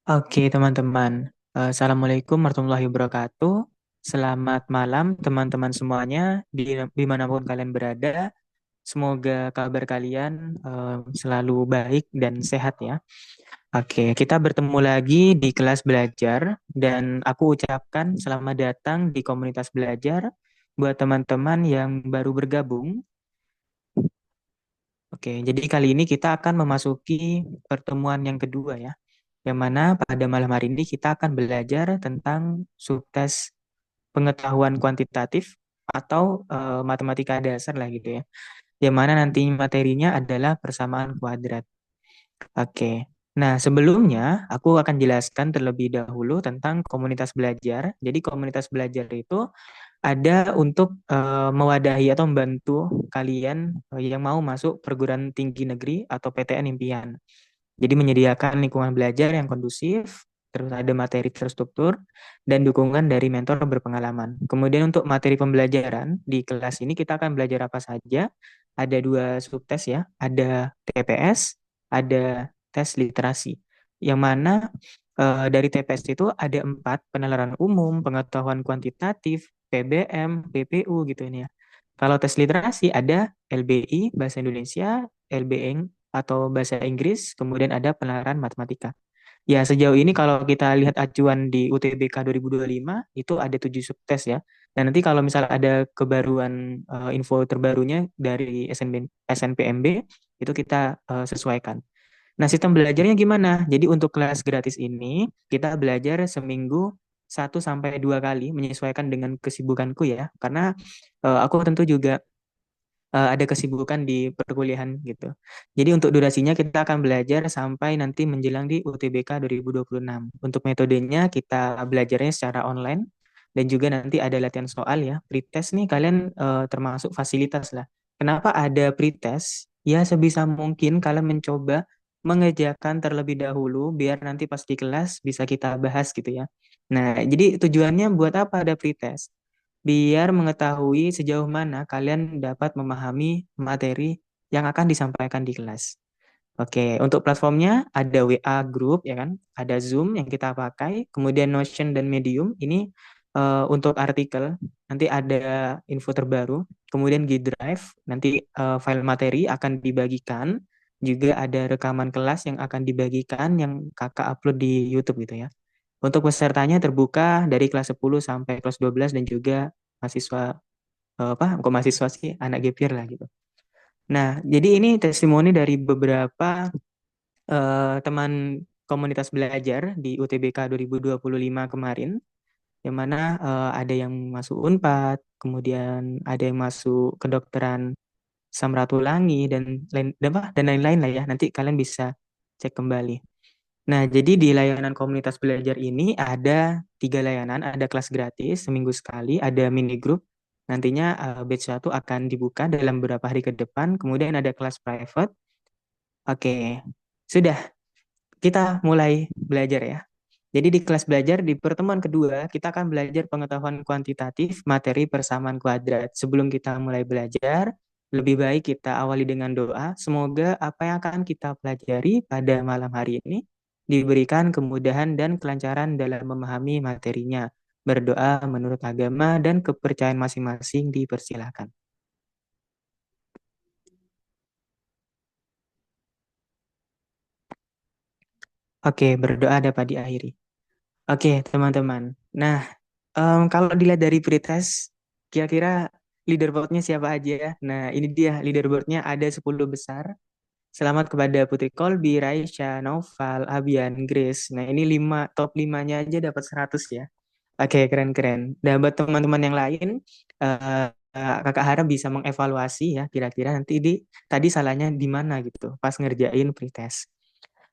Oke, teman-teman. Assalamualaikum warahmatullahi wabarakatuh. Selamat malam, teman-teman semuanya, dimanapun kalian berada. Semoga kabar kalian selalu baik dan sehat ya. Oke, kita bertemu lagi di kelas belajar, dan aku ucapkan selamat datang di komunitas belajar buat teman-teman yang baru bergabung. Oke, jadi kali ini kita akan memasuki pertemuan yang kedua ya, yang mana pada malam hari ini kita akan belajar tentang subtes pengetahuan kuantitatif atau matematika dasar lah gitu ya. Yang mana nanti materinya adalah persamaan kuadrat. Oke. Nah, sebelumnya aku akan jelaskan terlebih dahulu tentang komunitas belajar. Jadi komunitas belajar itu ada untuk mewadahi atau membantu kalian yang mau masuk perguruan tinggi negeri atau PTN impian. Jadi menyediakan lingkungan belajar yang kondusif, terus ada materi terstruktur, dan dukungan dari mentor berpengalaman. Kemudian untuk materi pembelajaran, di kelas ini kita akan belajar apa saja. Ada dua subtes ya, ada TPS, ada tes literasi. Yang mana dari TPS itu ada 4, penalaran umum, pengetahuan kuantitatif, PBM, PPU gitu ini ya. Kalau tes literasi ada LBI, Bahasa Indonesia, LBN atau Bahasa Inggris, kemudian ada penalaran matematika. Ya, sejauh ini kalau kita lihat acuan di UTBK 2025, itu ada 7 subtes ya. Dan nanti kalau misalnya ada kebaruan info terbarunya dari SNPMB, itu kita sesuaikan. Nah, sistem belajarnya gimana? Jadi untuk kelas gratis ini, kita belajar seminggu 1 sampai 2 kali, menyesuaikan dengan kesibukanku ya. Karena aku tentu juga ada kesibukan di perkuliahan gitu. Jadi untuk durasinya kita akan belajar sampai nanti menjelang di UTBK 2026. Untuk metodenya kita belajarnya secara online dan juga nanti ada latihan soal ya. Pretest nih kalian termasuk fasilitas lah. Kenapa ada pretest? Ya sebisa mungkin kalian mencoba mengerjakan terlebih dahulu biar nanti pas di kelas bisa kita bahas gitu ya. Nah, jadi tujuannya buat apa ada pretest? Biar mengetahui sejauh mana kalian dapat memahami materi yang akan disampaikan di kelas. Oke, untuk platformnya ada WA Group ya kan, ada Zoom yang kita pakai, kemudian Notion dan Medium ini untuk artikel, nanti ada info terbaru, kemudian G Drive, nanti file materi akan dibagikan, juga ada rekaman kelas yang akan dibagikan yang kakak upload di YouTube gitu ya. Untuk pesertanya terbuka dari kelas 10 sampai kelas 12 dan juga mahasiswa kok mahasiswa sih anak gap year lah gitu. Nah, jadi ini testimoni dari beberapa teman komunitas belajar di UTBK 2025 kemarin, yang mana ada yang masuk Unpad, kemudian ada yang masuk kedokteran Samratulangi dan lain-lain lah ya. Nanti kalian bisa cek kembali. Nah, jadi di layanan komunitas belajar ini ada 3 layanan, ada kelas gratis seminggu sekali, ada mini group, nantinya batch 1 akan dibuka dalam beberapa hari ke depan, kemudian ada kelas private. Oke, sudah, kita mulai belajar ya. Jadi di kelas belajar di pertemuan kedua, kita akan belajar pengetahuan kuantitatif materi persamaan kuadrat. Sebelum kita mulai belajar, lebih baik kita awali dengan doa. Semoga apa yang akan kita pelajari pada malam hari ini diberikan kemudahan dan kelancaran dalam memahami materinya. Berdoa menurut agama dan kepercayaan masing-masing dipersilahkan. Oke, berdoa dapat diakhiri. Oke, teman-teman. Nah, kalau dilihat dari pretest, kira-kira leaderboardnya siapa aja ya? Nah, ini dia leaderboardnya ada 10 besar. Selamat kepada Putri Kolbi, Raisya, Naufal, Abian, Grace. Nah, ini top 5-nya aja dapat 100 ya. Oke, keren-keren. Dan buat teman-teman yang lain, Kakak harap bisa mengevaluasi ya, kira-kira nanti tadi salahnya di mana gitu, pas ngerjain pretest.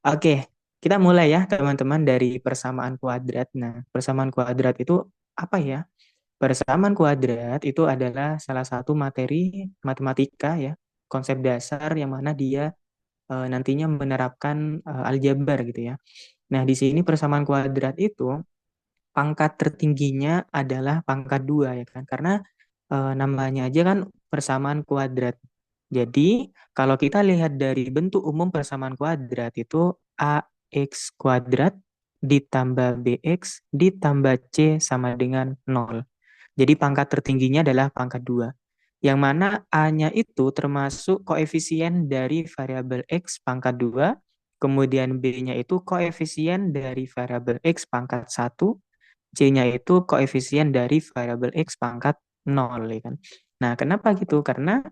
Oke, kita mulai ya teman-teman dari persamaan kuadrat. Nah, persamaan kuadrat itu apa ya? Persamaan kuadrat itu adalah salah satu materi matematika ya, konsep dasar yang mana dia nantinya menerapkan aljabar gitu ya. Nah, di sini persamaan kuadrat itu pangkat tertingginya adalah pangkat 2 ya kan, karena namanya aja kan persamaan kuadrat. Jadi, kalau kita lihat dari bentuk umum persamaan kuadrat itu AX kuadrat ditambah bx ditambah c sama dengan 0. Jadi pangkat tertingginya adalah pangkat 2. Yang mana A-nya itu termasuk koefisien dari variabel X pangkat 2, kemudian B-nya itu koefisien dari variabel X pangkat 1, C-nya itu koefisien dari variabel X pangkat 0. Ya kan? Nah, kenapa gitu? Karena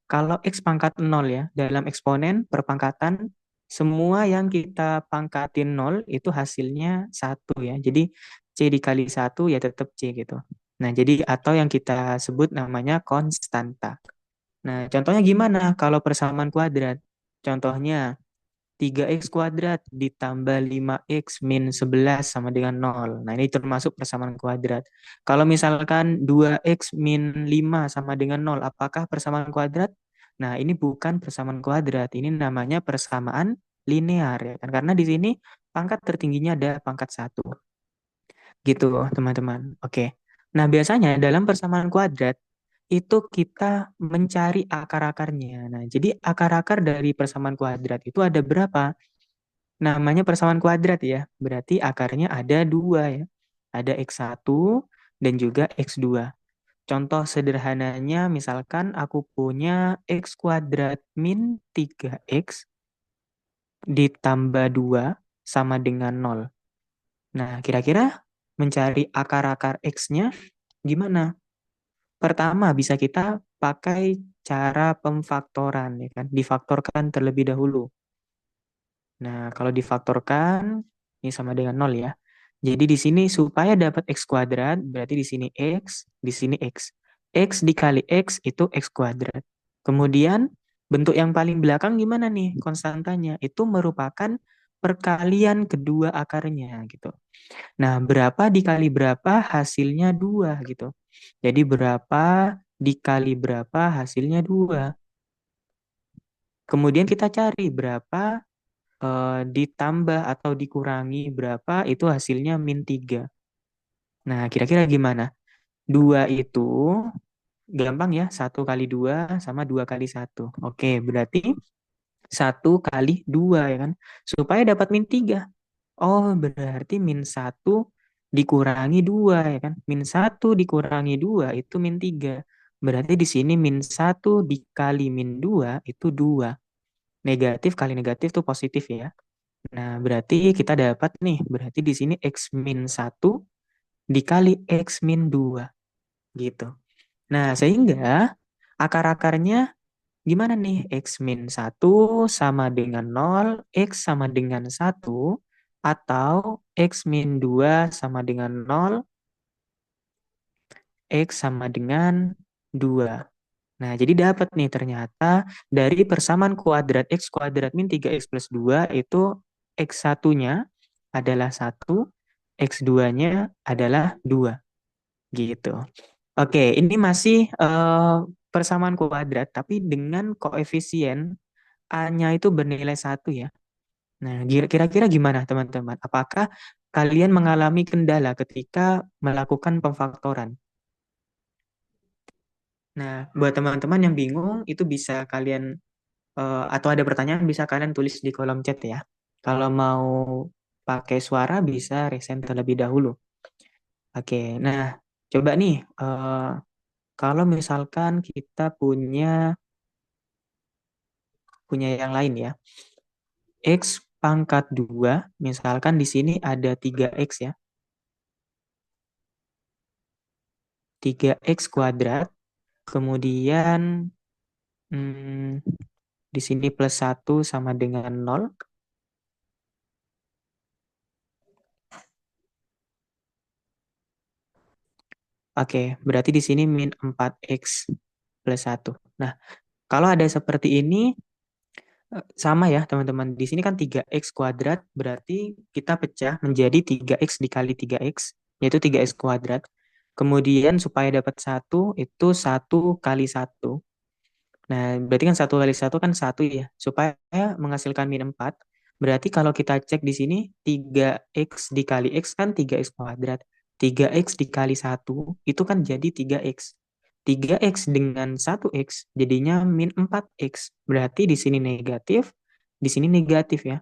kalau X pangkat 0 ya, dalam eksponen perpangkatan, semua yang kita pangkatin 0 itu hasilnya 1 ya. Jadi C dikali 1 ya tetap C gitu. Nah, jadi atau yang kita sebut namanya konstanta. Nah, contohnya gimana kalau persamaan kuadrat? Contohnya 3x kuadrat ditambah 5x min 11 sama dengan 0. Nah, ini termasuk persamaan kuadrat. Kalau misalkan 2x min 5 sama dengan 0, apakah persamaan kuadrat? Nah, ini bukan persamaan kuadrat. Ini namanya persamaan linear ya kan? Karena di sini pangkat tertingginya ada pangkat 1. Gitu, teman-teman. Oke. Nah, biasanya dalam persamaan kuadrat itu kita mencari akar-akarnya. Nah, jadi akar-akar dari persamaan kuadrat itu ada berapa? Namanya persamaan kuadrat ya. Berarti akarnya ada 2 ya. Ada X1 dan juga X2. Contoh sederhananya misalkan aku punya X kuadrat min 3X ditambah 2 sama dengan 0. Nah, kira-kira mencari akar-akar X-nya gimana? Pertama, bisa kita pakai cara pemfaktoran, ya kan? Difaktorkan terlebih dahulu. Nah, kalau difaktorkan, ini sama dengan 0 ya. Jadi di sini supaya dapat X kuadrat, berarti di sini X, di sini X. X dikali X itu X kuadrat. Kemudian, bentuk yang paling belakang gimana nih konstantanya? Itu merupakan perkalian kedua akarnya gitu. Nah, berapa dikali berapa hasilnya 2 gitu. Jadi berapa dikali berapa hasilnya 2. Kemudian kita cari berapa ditambah atau dikurangi berapa itu hasilnya min 3. Nah, kira-kira gimana? 2 itu gampang ya, 1 kali 2 sama 2 kali 1. Oke, berarti 1 kali 2 ya kan. Supaya dapat min 3. Oh, berarti min 1 dikurangi 2 ya kan. Min 1 dikurangi 2 itu min 3. Berarti di sini min 1 dikali min 2 itu 2. Negatif kali negatif itu positif ya. Nah, berarti kita dapat nih, berarti di sini X min 1 dikali X min 2 gitu. Nah, sehingga akar-akarnya gimana nih? X min 1 sama dengan 0, X sama dengan 1, atau X min 2 sama dengan 0, X sama dengan 2. Nah, jadi dapat nih ternyata dari persamaan kuadrat X kuadrat min 3X plus 2 itu X1-nya adalah 1, X2-nya adalah 2. Gitu. Oke, ini masih persamaan kuadrat, tapi dengan koefisien A-nya itu bernilai 1 ya. Nah, kira-kira gimana teman-teman? Apakah kalian mengalami kendala ketika melakukan pemfaktoran? Nah, buat teman-teman yang bingung, itu bisa kalian atau ada pertanyaan bisa kalian tulis di kolom chat ya. Kalau mau pakai suara bisa resen terlebih dahulu. Oke, nah coba nih kalau misalkan kita punya yang lain ya. X pangkat 2, misalkan di sini ada 3X ya. 3X kuadrat, kemudian hmm, di sini plus 1 sama dengan 0. Oke, berarti di sini min 4X plus 1. Nah, kalau ada seperti ini, sama ya teman-teman. Di sini kan 3X kuadrat, berarti kita pecah menjadi 3X dikali 3X, yaitu 3X kuadrat. Kemudian supaya dapat 1, itu 1 kali 1. Nah, berarti kan 1 kali 1 kan 1 ya. Supaya menghasilkan min 4, berarti kalau kita cek di sini, 3X dikali X kan 3X kuadrat. 3X dikali 1 itu kan jadi 3X. 3X dengan 1X jadinya min 4X. Berarti di sini negatif, di sini negatif ya.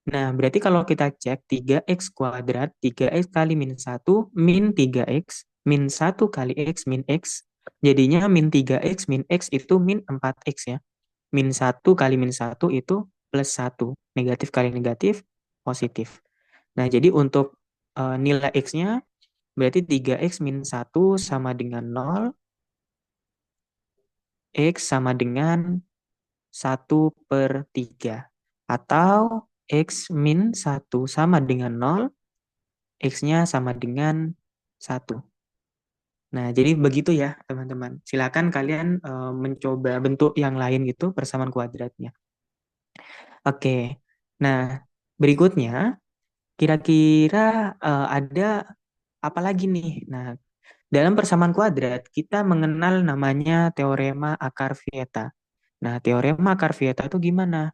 Nah, berarti kalau kita cek 3x kuadrat, 3x kali min 1, min 3x, min 1 kali x, min x, jadinya min 3x, min x itu min 4x ya. Min 1 kali min 1 itu plus 1. Negatif kali negatif, positif. Nah, jadi untuk nilai x-nya, berarti 3x min 1 sama dengan 0, x sama dengan 1/3. Atau x min 1 sama dengan 0, x-nya sama dengan 1. Nah, jadi begitu ya, teman-teman. Silakan kalian mencoba bentuk yang lain gitu, persamaan kuadratnya. Oke. Nah, berikutnya, kira-kira ada apa lagi nih? Nah, dalam persamaan kuadrat, kita mengenal namanya teorema akar Vieta. Nah, teorema akar Vieta itu gimana?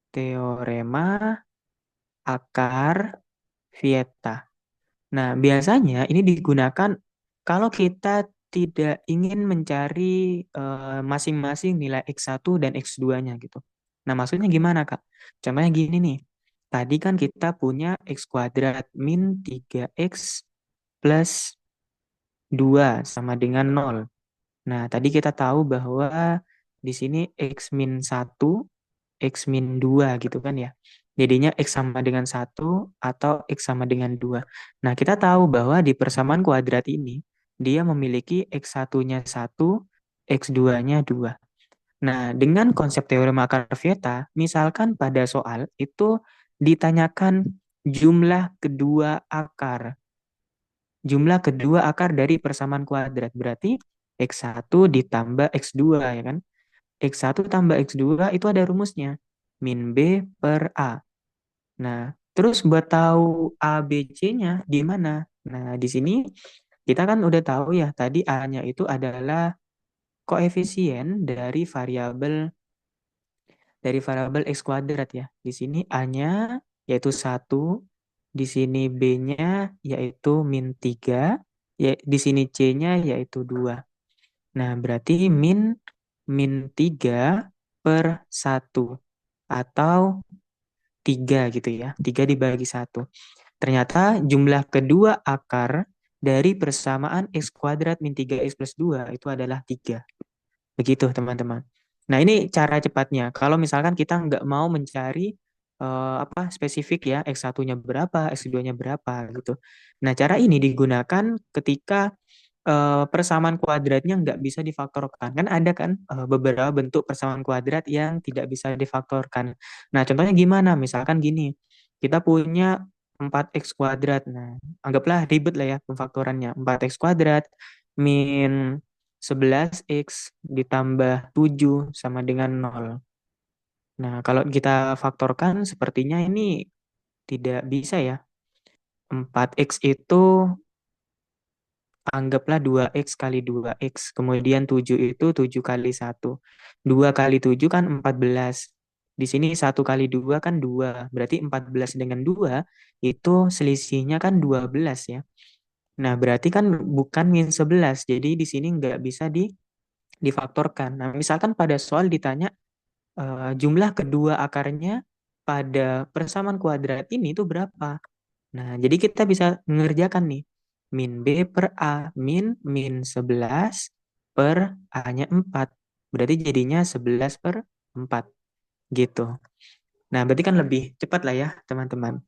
Teorema akar Vieta. Nah, biasanya ini digunakan kalau kita tidak ingin mencari masing-masing nilai X1 dan X2-nya gitu. Nah, maksudnya gimana, Kak? Contohnya gini nih. Tadi kan kita punya X kuadrat min 3X plus 2 sama dengan 0. Nah, tadi kita tahu bahwa di sini X min 1, X min 2 gitu kan ya. Jadinya X sama dengan 1 atau X sama dengan 2. Nah, kita tahu bahwa di persamaan kuadrat ini, dia memiliki X1-nya 1, X2-nya 2. Nah, dengan konsep teorem akar Vieta, misalkan pada soal itu ditanyakan jumlah kedua akar. Jumlah kedua akar dari persamaan kuadrat. Berarti X1 ditambah X2 ya kan? X1 tambah X2 itu ada rumusnya. Min B per A. Nah, terus buat tahu A, B, C-nya di mana? Nah, di sini kita kan udah tahu ya, tadi A-nya itu adalah koefisien dari variabel X kuadrat ya. Di sini A-nya yaitu 1, di sini B-nya yaitu min 3, ya, di sini C-nya yaitu 2. Nah, berarti min 3 per 1 atau 3 gitu ya. 3 dibagi 1. Ternyata jumlah kedua akar dari persamaan X kuadrat min 3X plus 2 itu adalah 3. Begitu, teman-teman. Nah, ini cara cepatnya. Kalau misalkan kita nggak mau mencari apa spesifik ya, X1-nya berapa, X2-nya berapa gitu. Nah, cara ini digunakan ketika persamaan kuadratnya nggak bisa difaktorkan. Kan ada kan beberapa bentuk persamaan kuadrat yang tidak bisa difaktorkan. Nah, contohnya gimana? Misalkan gini, kita punya 4x kuadrat. Nah, anggaplah ribet lah ya pemfaktorannya. 4x kuadrat min 11x ditambah 7 sama dengan 0. Nah, kalau kita faktorkan sepertinya ini tidak bisa ya. 4x itu anggaplah 2x kali 2x, kemudian 7 itu 7 kali 1. 2 kali 7 kan 14. Di sini 1 kali 2 kan 2. Berarti 14 dengan 2 itu selisihnya kan 12 ya. Nah, berarti kan bukan min 11. Jadi di sini nggak bisa difaktorkan. Nah, misalkan pada soal ditanya jumlah kedua akarnya pada persamaan kuadrat ini itu berapa? Nah, jadi kita bisa mengerjakan nih. Min B per A. Min 11 per A-nya 4. Berarti jadinya 11 per 4. Gitu. Nah, berarti kan lebih cepat lah ya, teman-teman.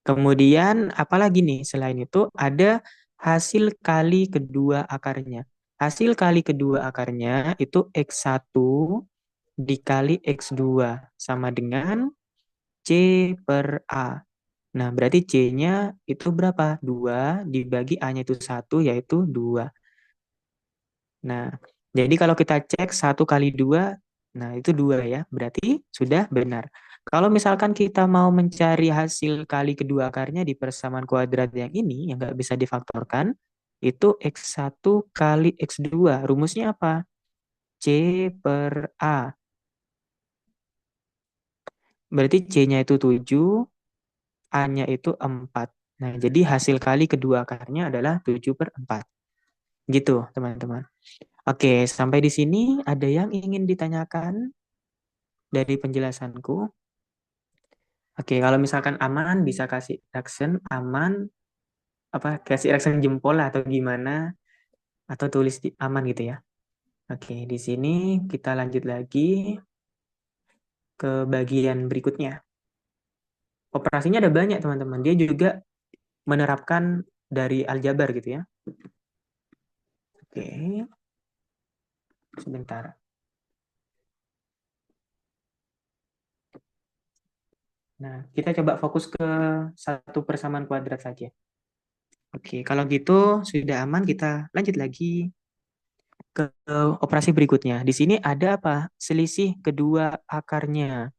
Kemudian, apalagi nih? Selain itu, ada hasil kali kedua akarnya. Hasil kali kedua akarnya itu X1 dikali X2 sama dengan C per A. Nah, berarti C-nya itu berapa? 2 dibagi A-nya itu 1, yaitu 2. Nah, jadi kalau kita cek 1 kali 2, nah itu 2 ya. Berarti sudah benar. Kalau misalkan kita mau mencari hasil kali kedua akarnya di persamaan kuadrat yang ini, yang nggak bisa difaktorkan, itu X1 kali X2. Rumusnya apa? C per A. Berarti C-nya itu 7, A-nya itu 4. Nah, jadi hasil kali kedua akarnya adalah 7 per 4. Gitu, teman-teman. Oke, sampai di sini ada yang ingin ditanyakan dari penjelasanku? Oke, kalau misalkan aman bisa kasih reaction aman, apa kasih reaction jempol lah atau gimana, atau tulis di aman gitu ya. Oke, di sini kita lanjut lagi ke bagian berikutnya. Operasinya ada banyak teman-teman. Dia juga menerapkan dari aljabar gitu ya. Oke, sebentar. Nah, kita coba fokus ke satu persamaan kuadrat saja. Oke, kalau gitu sudah aman, kita lanjut lagi ke operasi berikutnya. Di sini ada apa? Selisih kedua akarnya.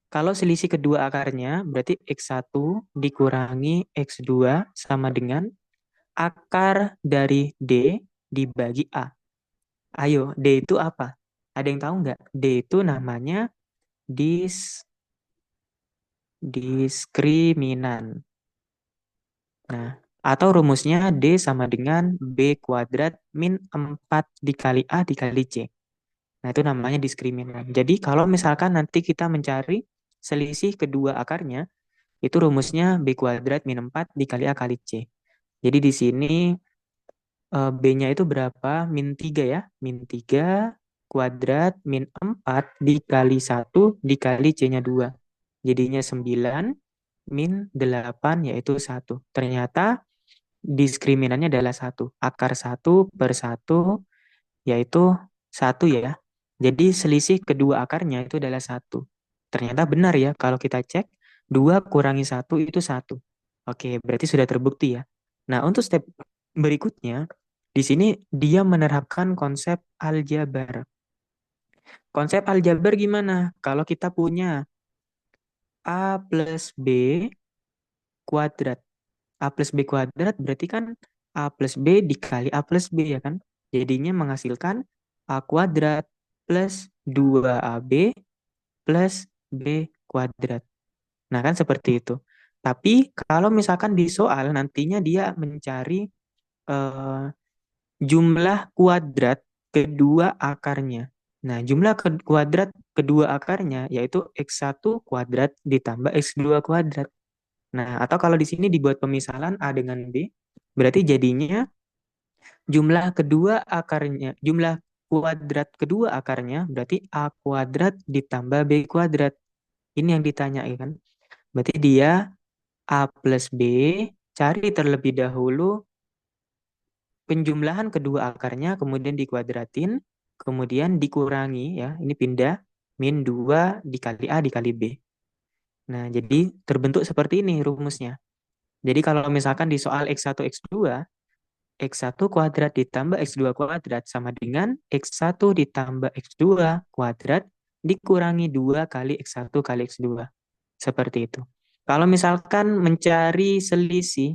Kalau selisih kedua akarnya, berarti X1 dikurangi X2 sama dengan akar dari D dibagi A. Ayo, D itu apa? Ada yang tahu nggak? D itu namanya diskriminan. Nah, atau rumusnya D sama dengan B kuadrat min 4 dikali A dikali C. Nah, itu namanya diskriminan. Jadi, kalau misalkan nanti kita mencari selisih kedua akarnya, itu rumusnya B kuadrat min 4 dikali A kali C. Jadi, di sini B-nya itu berapa? Min 3 ya. Min 3 kuadrat min 4 dikali 1 dikali C-nya 2. Jadinya 9 min 8 yaitu 1. Ternyata diskriminannya adalah 1. Akar 1/1 yaitu 1 ya. Jadi selisih kedua akarnya itu adalah 1. Ternyata benar ya kalau kita cek 2 kurangi 1 itu 1. Oke, berarti sudah terbukti ya. Nah, untuk step berikutnya, di sini dia menerapkan konsep aljabar. Konsep aljabar gimana? Kalau kita punya A plus B kuadrat. A plus B kuadrat berarti kan A plus B dikali A plus B ya kan? Jadinya menghasilkan A kuadrat plus 2AB plus B kuadrat. Nah kan seperti itu. Tapi kalau misalkan di soal nantinya dia mencari eh, jumlah kuadrat kedua akarnya. Nah, jumlah kuadrat kedua akarnya yaitu X1 kuadrat ditambah X2 kuadrat. Nah, atau kalau di sini dibuat pemisalan A dengan B, berarti jadinya jumlah kuadrat kedua akarnya berarti A kuadrat ditambah B kuadrat. Ini yang ditanya ya kan. Berarti dia A plus B, cari terlebih dahulu penjumlahan kedua akarnya, kemudian dikuadratin, kemudian dikurangi ya, ini pindah, min 2 dikali A dikali B. Nah, jadi terbentuk seperti ini rumusnya. Jadi kalau misalkan di soal X1, X2, X1 kuadrat ditambah X2 kuadrat sama dengan X1 ditambah X2 kuadrat dikurangi 2 kali X1 kali X2. Seperti itu. Kalau misalkan mencari selisih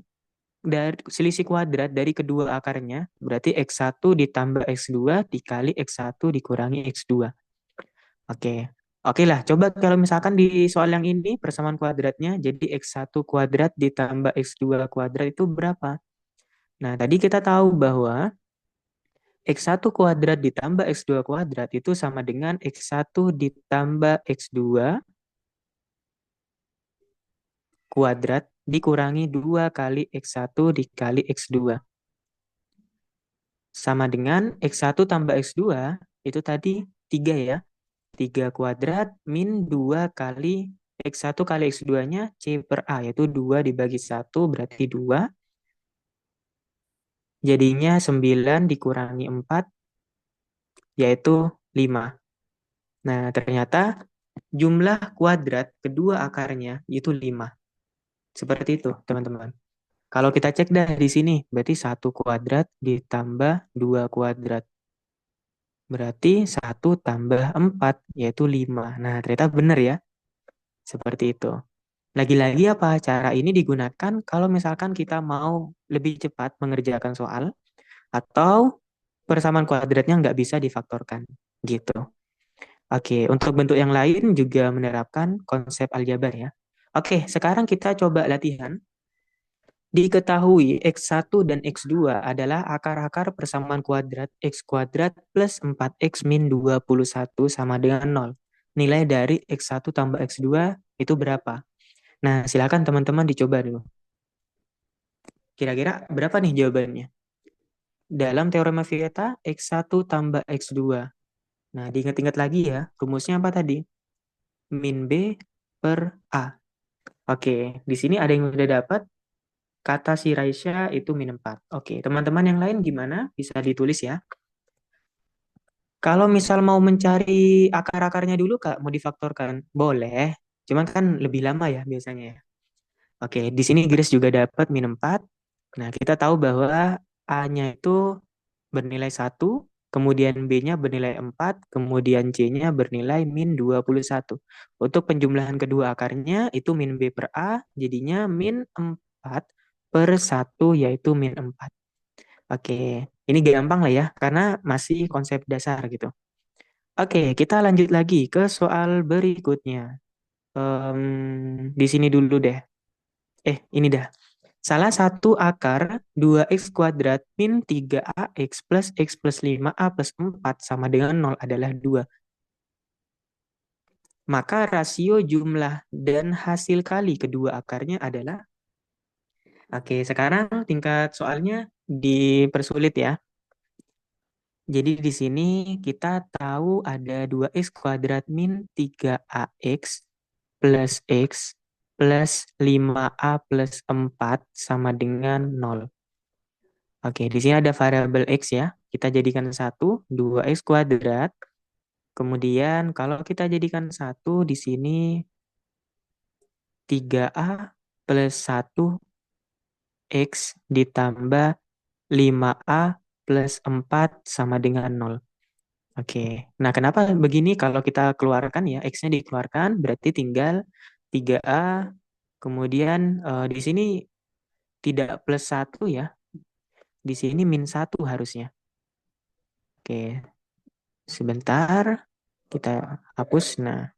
kuadrat dari kedua akarnya, berarti X1 ditambah X2 dikali X1 dikurangi X2. Oke. Oke lah, coba kalau misalkan di soal yang ini persamaan kuadratnya, jadi X1 kuadrat ditambah X2 kuadrat itu berapa? Nah, tadi kita tahu bahwa X1 kuadrat ditambah X2 kuadrat itu sama dengan X1 ditambah X2 kuadrat dikurangi 2 kali X1 dikali X2. Sama dengan X1 tambah X2 itu tadi 3 ya. 3 kuadrat min 2 kali X1 kali X2-nya C per A, yaitu 2 dibagi 1 berarti 2. Jadinya 9 dikurangi 4, yaitu 5. Nah, ternyata jumlah kuadrat kedua akarnya itu 5. Seperti itu, teman-teman. Kalau kita cek dari sini, berarti 1 kuadrat ditambah 2 kuadrat. Berarti 1 tambah 4, yaitu 5. Nah, ternyata benar ya. Seperti itu. Lagi-lagi apa? Cara ini digunakan kalau misalkan kita mau lebih cepat mengerjakan soal atau persamaan kuadratnya nggak bisa difaktorkan. Gitu. Oke, untuk bentuk yang lain juga menerapkan konsep aljabar ya. Oke, sekarang kita coba latihan. Diketahui X1 dan X2 adalah akar-akar persamaan kuadrat X kuadrat plus 4X min 21 sama dengan 0. Nilai dari X1 tambah X2 itu berapa? Nah, silakan teman-teman dicoba dulu. Kira-kira berapa nih jawabannya? Dalam teorema Vieta, X1 tambah X2. Nah, diingat-ingat lagi ya, rumusnya apa tadi? Min B per A. Oke, di sini ada yang udah dapat. Kata si Raisya itu min 4. Oke, teman-teman yang lain gimana? Bisa ditulis ya. Kalau misal mau mencari akar-akarnya dulu, Kak, mau difaktorkan? Boleh. Cuman kan lebih lama ya biasanya ya. Oke, di sini Grace juga dapat min 4. Nah, kita tahu bahwa A-nya itu bernilai 1, kemudian B-nya bernilai 4, kemudian C-nya bernilai min 21. Untuk penjumlahan kedua akarnya itu min B per A, jadinya min 4 per 1, yaitu min 4. Oke, ini gampang lah ya, karena masih konsep dasar gitu. Oke, kita lanjut lagi ke soal berikutnya. Di sini dulu deh. Ini dah. Salah satu akar 2x kuadrat min 3ax plus x plus 5a plus 4 sama dengan 0 adalah 2. Maka rasio jumlah dan hasil kali kedua akarnya adalah... Oke, sekarang tingkat soalnya dipersulit ya. Jadi di sini kita tahu ada 2x kuadrat min 3ax plus x plus 5a plus 4 sama dengan 0. Oke, di sini ada variabel x ya. Kita jadikan 1, 2x kuadrat. Kemudian kalau kita jadikan 1 di sini 3a plus 1x ditambah 5a plus 4 sama dengan 0. Oke, nah kenapa begini? Kalau kita keluarkan ya, x-nya dikeluarkan, berarti tinggal 3a, kemudian di sini tidak plus 1 ya, di sini min 1 harusnya. Oke, sebentar, kita hapus. Nah,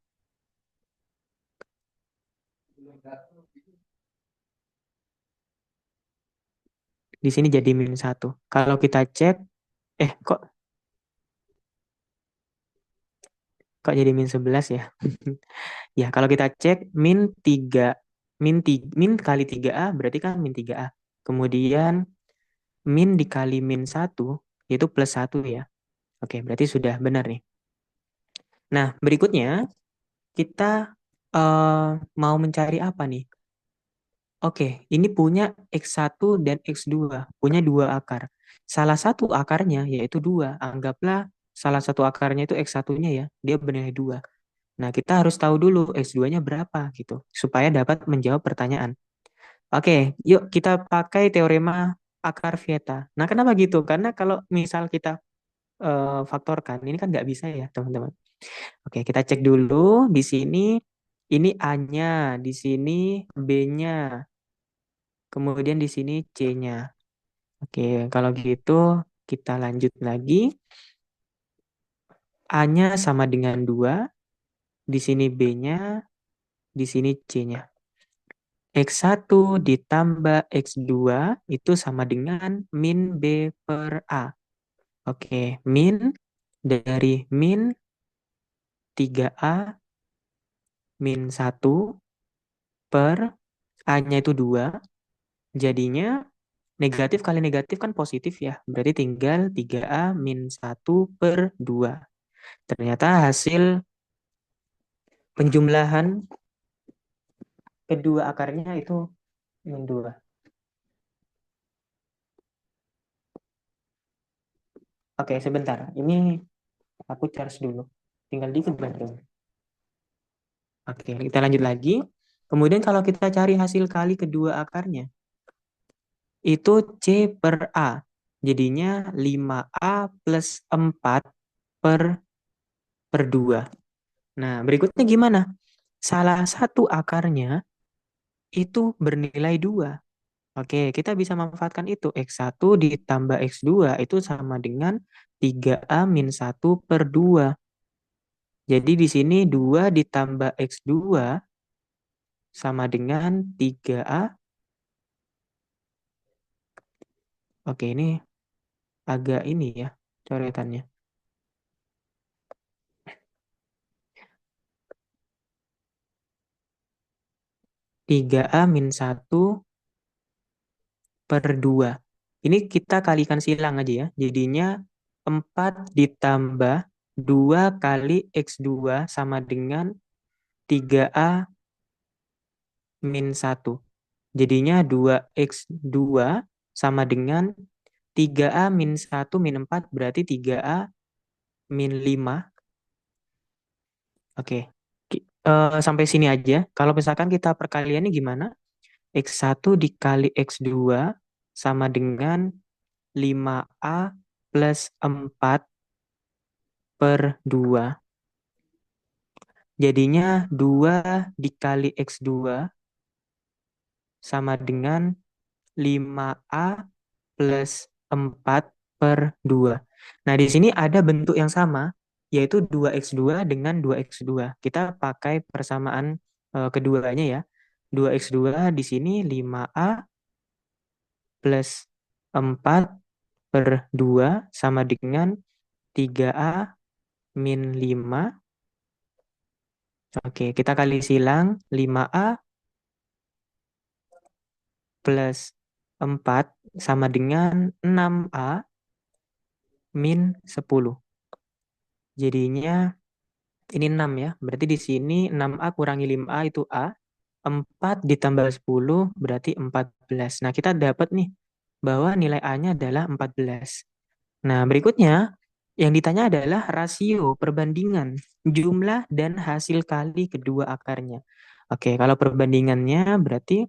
di sini jadi min 1. Kalau kita cek, kok jadi min 11 ya? Ya, kalau kita cek min 3, min kali 3a berarti kan min 3a. Kemudian min dikali min 1 itu plus 1 ya. Oke, berarti sudah benar nih. Nah, berikutnya kita mau mencari apa nih? Oke, ini punya X1 dan X2, punya dua akar. Salah satu akarnya yaitu 2. Anggaplah salah satu akarnya itu X1-nya ya, dia bernilai 2. Nah, kita harus tahu dulu X2-nya berapa gitu, supaya dapat menjawab pertanyaan. Oke, yuk kita pakai teorema akar Vieta. Nah, kenapa gitu? Karena kalau misal kita faktorkan, ini kan nggak bisa ya, teman-teman. Oke, kita cek dulu di sini. Ini A-nya, di sini B-nya, kemudian di sini C-nya. Oke, kalau gitu kita lanjut lagi. A-nya sama dengan 2, di sini B-nya, di sini C-nya. X1 ditambah X2 itu sama dengan min B per A. Oke, min dari min 3A min 1 per A-nya itu 2. Jadinya negatif kali negatif kan positif ya. Berarti tinggal 3A min 1 per 2. Ternyata hasil penjumlahan kedua akarnya itu min 2. Oke, sebentar. Ini aku charge dulu. Tinggal dikit bantu. Oke, kita lanjut lagi. Kemudian kalau kita cari hasil kali kedua akarnya, itu C per A. Jadinya 5A plus 4 per 2. Nah, berikutnya gimana? Salah satu akarnya itu bernilai 2. Oke, kita bisa manfaatkan itu. X1 ditambah X2 itu sama dengan 3A min 1 per 2. Jadi di sini 2 ditambah X2 sama dengan 3A Oke, ini agak ini ya coretannya. 3A min 1/2. Ini kita kalikan silang aja ya. Jadinya 4 ditambah 2 kali X2 sama dengan 3A min 1. Jadinya 2x2 sama dengan 3A min 1 min 4 berarti 3A min 5. Oke. Sampai sini aja. Kalau misalkan kita perkaliannya gimana? X1 dikali X2 sama dengan 5A plus 4 per 2. Jadinya 2 dikali X2 sama dengan 5A plus 4 per 2. Nah, di sini ada bentuk yang sama, yaitu 2x2 dengan 2x2. Kita pakai persamaan keduanya ya. 2x2 di sini 5A plus 4 per 2 sama dengan 3A min 5. Oke, kita kali silang 5A plus 4 sama dengan 6A min 10. Jadinya ini 6 ya. Berarti di sini 6A kurangi 5A itu A. 4 ditambah 10 berarti 14. Nah, kita dapat nih bahwa nilai A-nya adalah 14. Nah, berikutnya yang ditanya adalah rasio perbandingan jumlah dan hasil kali kedua akarnya. Oke, kalau perbandingannya berarti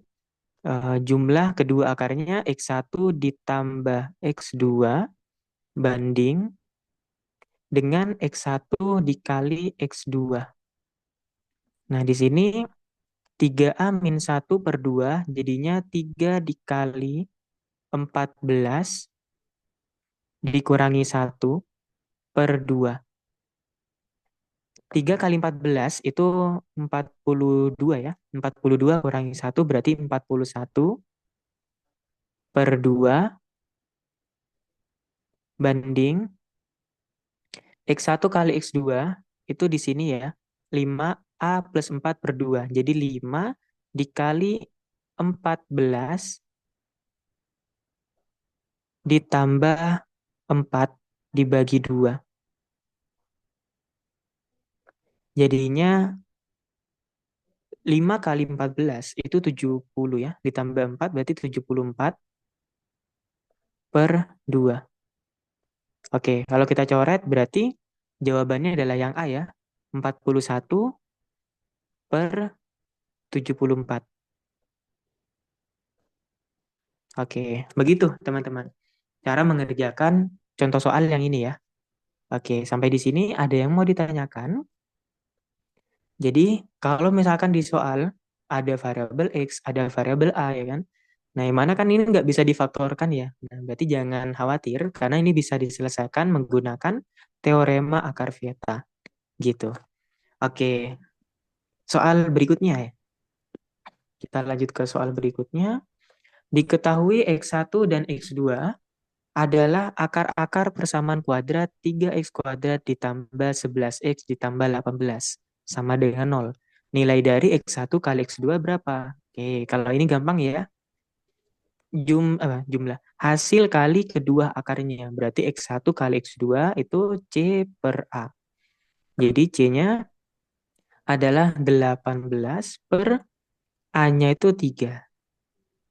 jumlah kedua akarnya X1 ditambah X2 banding dengan X1 dikali X2. Nah, di sini 3A min 1/2 jadinya 3 dikali 14 dikurangi 1/2. 3 kali 14 itu 42 ya. 42 kurangi 1 berarti 41/2 banding X1 kali X2 itu di sini ya. 5A plus 4/2. Jadi 5 dikali 14 ditambah 4 dibagi 2. Jadinya 5 kali 14 itu 70 ya. Ditambah 4 berarti 74/2. Oke, kalau kita coret berarti jawabannya adalah yang A ya. 41/74. Oke, begitu teman-teman. Cara mengerjakan contoh soal yang ini ya. Oke, sampai di sini ada yang mau ditanyakan? Jadi, kalau misalkan di soal ada variabel X, ada variabel A, ya kan? Nah, yang mana kan ini nggak bisa difaktorkan ya. Nah, berarti jangan khawatir, karena ini bisa diselesaikan menggunakan teorema akar Vieta. Gitu. Oke, soal berikutnya ya. Kita lanjut ke soal berikutnya. Diketahui X1 dan X2 adalah akar-akar persamaan kuadrat 3x kuadrat ditambah 11x ditambah 18 sama dengan 0. Nilai dari X1 kali X2 berapa? Oke, kalau ini gampang ya. Jumlah hasil kali kedua akarnya. Berarti X1 kali X2 itu C per A. Jadi C-nya adalah 18 per A-nya itu 3.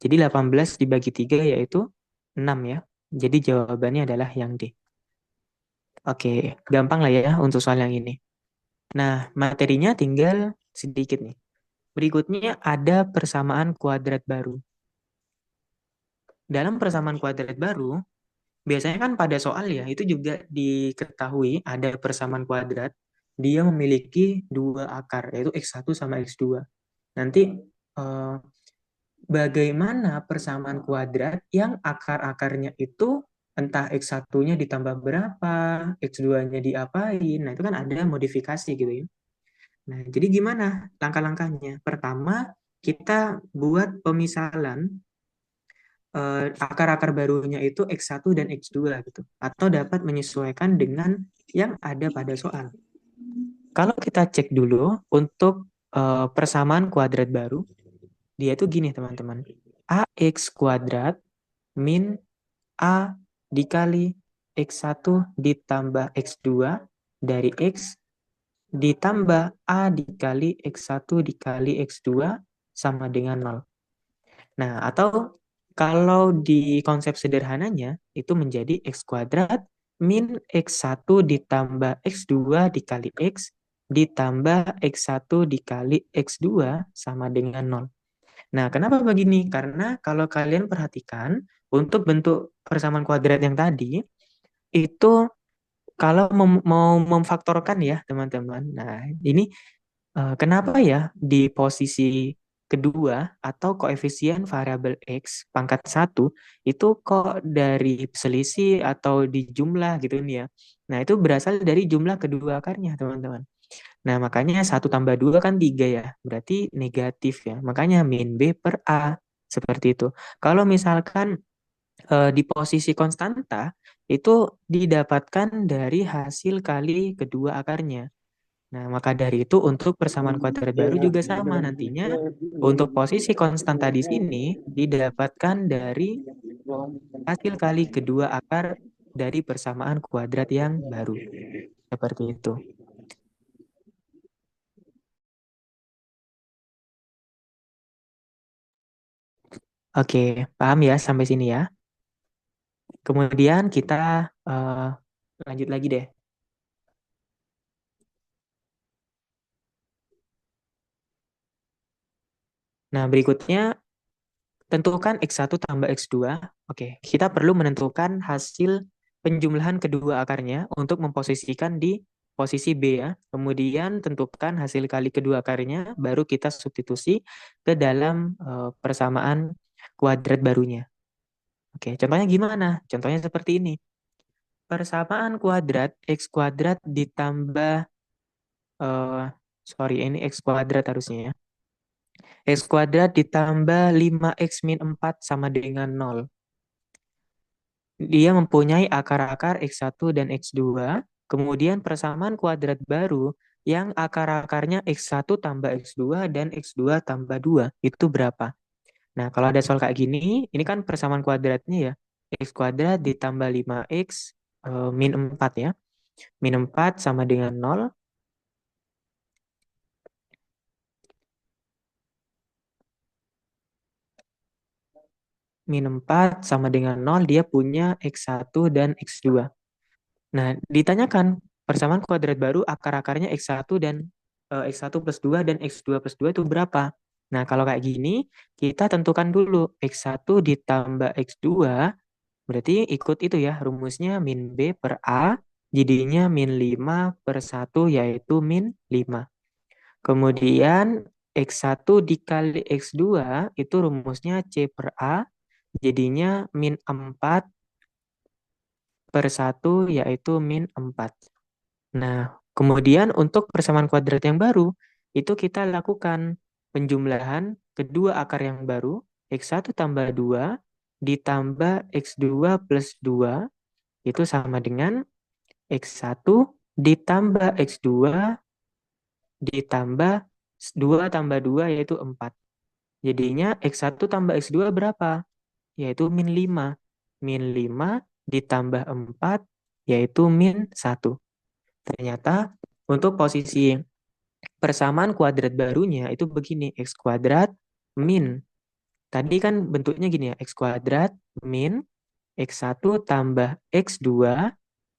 Jadi 18 dibagi 3 yaitu 6 ya. Jadi jawabannya adalah yang D. Oke, gampang lah ya untuk soal yang ini. Nah, materinya tinggal sedikit nih. Berikutnya ada persamaan kuadrat baru. Dalam persamaan kuadrat baru, biasanya kan pada soal ya, itu juga diketahui ada persamaan kuadrat. Dia memiliki dua akar, yaitu X1 sama X2. Nanti eh, bagaimana persamaan kuadrat yang akar-akarnya itu entah X1-nya ditambah berapa, X2-nya diapain. Nah, itu kan ada modifikasi gitu ya. Nah, jadi gimana langkah-langkahnya? Pertama, kita buat pemisalan akar-akar barunya itu X1 dan X2 gitu. Atau dapat menyesuaikan dengan yang ada pada soal. Kalau kita cek dulu untuk persamaan kuadrat baru, dia itu gini teman-teman. AX kuadrat min A dikali X1 ditambah X2 dari X ditambah A dikali X1 dikali X2 sama dengan 0. Nah, atau kalau di konsep sederhananya itu menjadi X kuadrat min X1 ditambah X2 dikali X ditambah X1 dikali X2 sama dengan 0. Nah, kenapa begini? Karena kalau kalian perhatikan, untuk bentuk persamaan kuadrat yang tadi, itu kalau mau memfaktorkan ya, teman-teman. Nah, ini kenapa ya di posisi kedua atau koefisien variabel X pangkat 1 itu kok dari selisih atau di jumlah gitu nih ya. Nah, itu berasal dari jumlah kedua akarnya, teman-teman. Nah, makanya 1 tambah 2 kan 3 ya. Berarti negatif ya. Makanya min B per A. Seperti itu. Kalau misalkan di posisi konstanta, itu didapatkan dari hasil kali kedua akarnya. Nah, maka dari itu untuk persamaan kuadrat baru juga sama nantinya. Untuk posisi konstanta di sini didapatkan dari hasil kali kedua akar dari persamaan kuadrat yang baru. Seperti itu. Oke, paham ya sampai sini ya. Kemudian kita lanjut lagi deh. Nah, berikutnya tentukan X1 tambah X2. Oke, kita perlu menentukan hasil penjumlahan kedua akarnya untuk memposisikan di posisi B ya. Kemudian tentukan hasil kali kedua akarnya, baru kita substitusi ke dalam persamaan kuadrat barunya. Oke, contohnya gimana? Contohnya seperti ini. Persamaan kuadrat X kuadrat ditambah, eh sorry, ini X kuadrat harusnya ya. X kuadrat ditambah 5X min 4 sama dengan 0. Dia mempunyai akar-akar X1 dan X2, kemudian persamaan kuadrat baru yang akar-akarnya X1 tambah X2 dan X2 tambah 2, itu berapa? Nah, kalau ada soal kayak gini, ini kan persamaan kuadratnya ya, X kuadrat ditambah 5X min 4 ya. Min 4 sama dengan 0, min 4 sama dengan 0, dia punya X1 dan X2. Nah, ditanyakan persamaan kuadrat baru akar-akarnya X1 dan X1 plus 2 dan X2 plus 2 itu berapa? Nah, kalau kayak gini, kita tentukan dulu X1 ditambah X2, berarti ikut itu ya, rumusnya min B per A, jadinya min 5 per 1, yaitu min 5. Kemudian X1 dikali X2, itu rumusnya C per A, jadinya min 4 per 1, yaitu min 4. Nah, kemudian untuk persamaan kuadrat yang baru, itu kita lakukan penjumlahan kedua akar yang baru, X1 tambah 2 ditambah X2 plus 2, itu sama dengan X1 ditambah X2 ditambah 2 tambah 2 yaitu 4. Jadinya X1 tambah X2 berapa? Yaitu min 5. Min 5 ditambah 4 yaitu min 1. Ternyata untuk posisi persamaan kuadrat barunya itu begini, X kuadrat min. Tadi kan bentuknya gini ya, X kuadrat min X1 tambah X2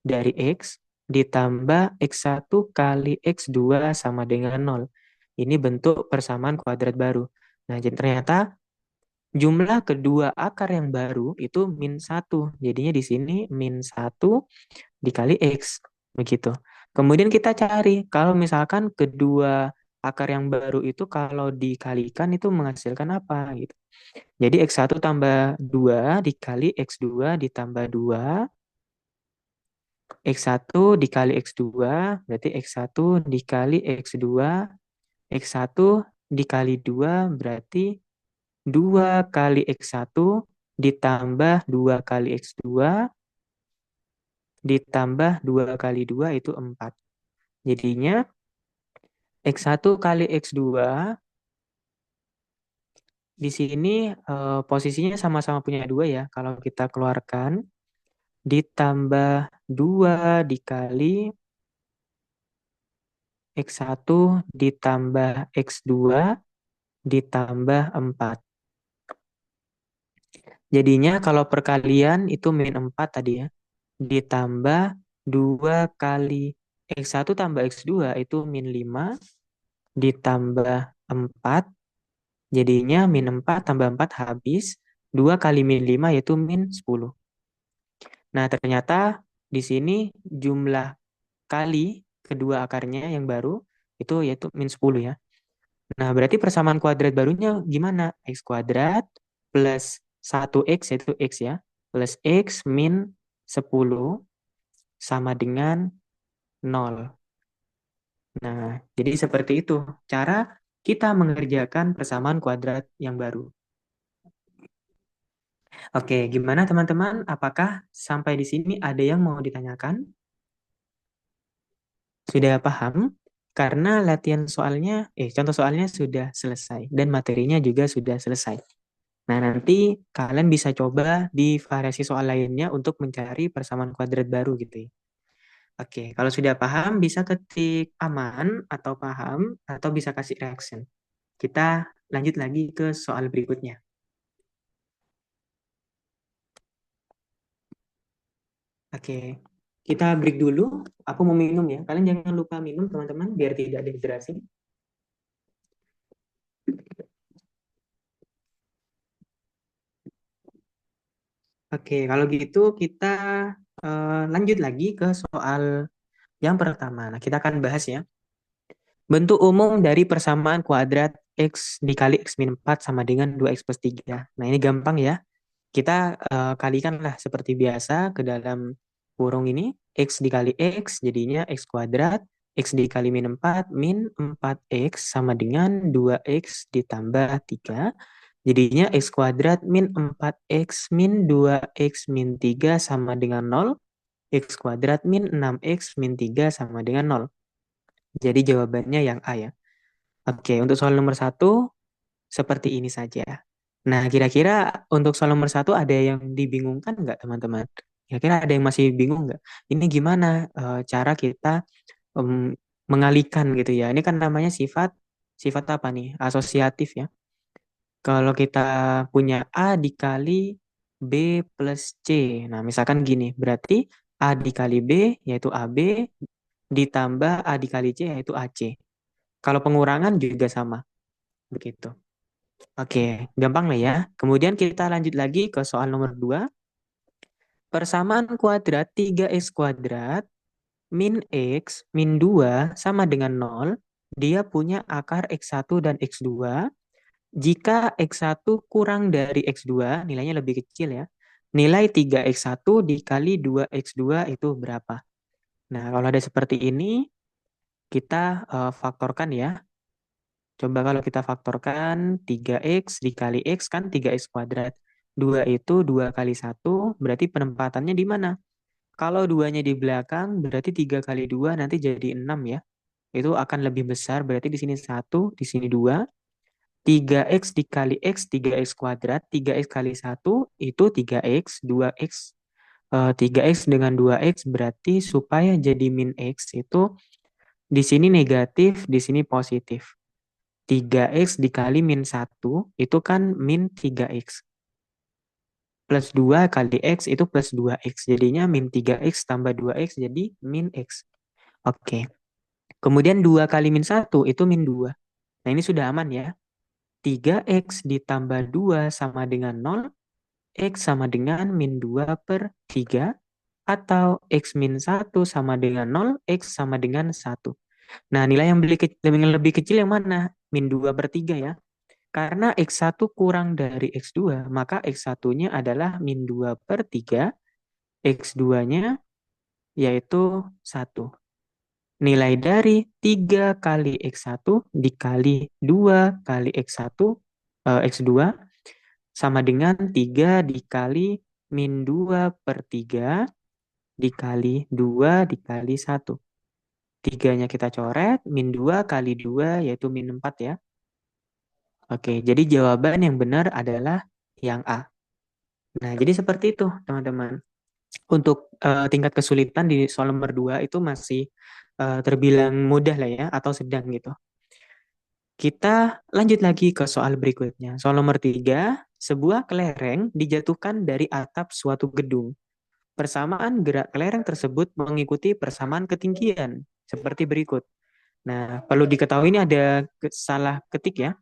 dari X ditambah X1 kali X2 sama dengan 0. Ini bentuk persamaan kuadrat baru. Nah, jadi ternyata jumlah kedua akar yang baru itu min 1. Jadinya di sini min 1 dikali X. Begitu. Kemudian kita cari, kalau misalkan kedua akar yang baru itu kalau dikalikan itu menghasilkan apa gitu. Jadi X1 tambah 2 dikali X2 ditambah 2, X1 dikali X2, berarti X1 dikali X2, X1 dikali 2 berarti 2 kali X1 ditambah 2 kali X2 ditambah 2 kali 2 itu 4. Jadinya X1 kali X2 di sini posisinya sama-sama punya 2 ya. Kalau kita keluarkan ditambah 2 dikali X1 ditambah X2 ditambah 4. Jadinya kalau perkalian itu min 4 tadi ya. Ditambah 2 kali X1 tambah X2 itu min 5 ditambah 4. Jadinya min 4 tambah 4 habis. 2 kali min 5 yaitu min 10. Nah, ternyata di sini jumlah kali kedua akarnya yang baru itu yaitu min 10 ya. Nah, berarti persamaan kuadrat barunya gimana? X kuadrat plus 1x yaitu x ya. Plus x min 10 sama dengan 0. Nah, jadi seperti itu cara kita mengerjakan persamaan kuadrat yang baru. Oke, gimana teman-teman? Apakah sampai di sini ada yang mau ditanyakan? Sudah paham? Karena latihan soalnya, contoh soalnya sudah selesai dan materinya juga sudah selesai. Nah, nanti kalian bisa coba di variasi soal lainnya untuk mencari persamaan kuadrat baru gitu ya. Oke, kalau sudah paham bisa ketik aman atau paham atau bisa kasih reaction. Kita lanjut lagi ke soal berikutnya. Oke, kita break dulu. Aku mau minum ya. Kalian jangan lupa minum teman-teman biar tidak dehidrasi. Oke, kalau gitu kita lanjut lagi ke soal yang pertama. Nah, kita akan bahas ya. Bentuk umum dari persamaan kuadrat X dikali X min 4 sama dengan 2X plus 3. Nah, ini gampang ya. Kita kalikanlah seperti biasa ke dalam kurung ini. X dikali X jadinya X kuadrat. X dikali min 4 min 4X sama dengan 2X ditambah 3. Jadinya X kuadrat min 4X min 2X min 3 sama dengan 0. X kuadrat min 6X min 3 sama dengan 0. Jadi jawabannya yang A ya. Oke, untuk soal nomor satu seperti ini saja. Nah, kira-kira untuk soal nomor satu ada yang dibingungkan nggak teman-teman? Kira-kira ada yang masih bingung nggak? Ini gimana cara kita mengalihkan gitu ya? Ini kan namanya sifat sifat apa nih? Asosiatif ya. Kalau kita punya A dikali B plus C. Nah, misalkan gini, berarti A dikali B yaitu AB ditambah A dikali C yaitu AC. Kalau pengurangan juga sama, begitu. Oke, gampang lah ya. Kemudian kita lanjut lagi ke soal nomor 2. Persamaan kuadrat 3x kuadrat min x min 2 sama dengan 0. Dia punya akar x1 dan x2. Jika x1 kurang dari x2, nilainya lebih kecil ya. Nilai 3x1 dikali 2x2 itu berapa? Nah, kalau ada seperti ini, kita faktorkan ya. Coba kalau kita faktorkan 3x dikali x kan 3x kuadrat. 2 itu 2 kali 1, berarti penempatannya di mana? Kalau 2-nya di belakang, berarti 3 kali 2 nanti jadi 6 ya. Itu akan lebih besar, berarti di sini 1, di sini 2. 3x dikali x, 3x kuadrat. 3x kali 1 itu 3x, 2x. 3x dengan 2x berarti supaya jadi min x itu di sini negatif, di sini positif. 3x dikali min 1 itu kan min 3x. Plus 2 kali x itu plus 2x. Jadinya min 3x tambah 2x jadi min x. Oke. Kemudian 2 kali min 1 itu min 2. Nah ini sudah aman ya. 3x ditambah 2 sama dengan 0. X sama dengan min 2 per 3. Atau x min 1 sama dengan 0. X sama dengan 1. Nah nilai yang lebih kecil yang mana? Min 2 per 3 ya. Karena X1 kurang dari X2, maka X1-nya adalah min 2 per 3, X2-nya yaitu 1. Nilai dari 3 kali X1 dikali 2 kali X1, X2, sama dengan 3 dikali min 2 per 3 dikali 2 dikali 1. 3-nya kita coret, min 2 kali 2 yaitu min 4 ya. Oke, jadi jawaban yang benar adalah yang A. Nah, jadi seperti itu teman-teman. Untuk tingkat kesulitan di soal nomor 2 itu masih terbilang mudah lah ya, atau sedang gitu. Kita lanjut lagi ke soal berikutnya. Soal nomor 3, sebuah kelereng dijatuhkan dari atap suatu gedung. Persamaan gerak kelereng tersebut mengikuti persamaan ketinggian, seperti berikut. Nah, perlu diketahui ini ada salah ketik ya.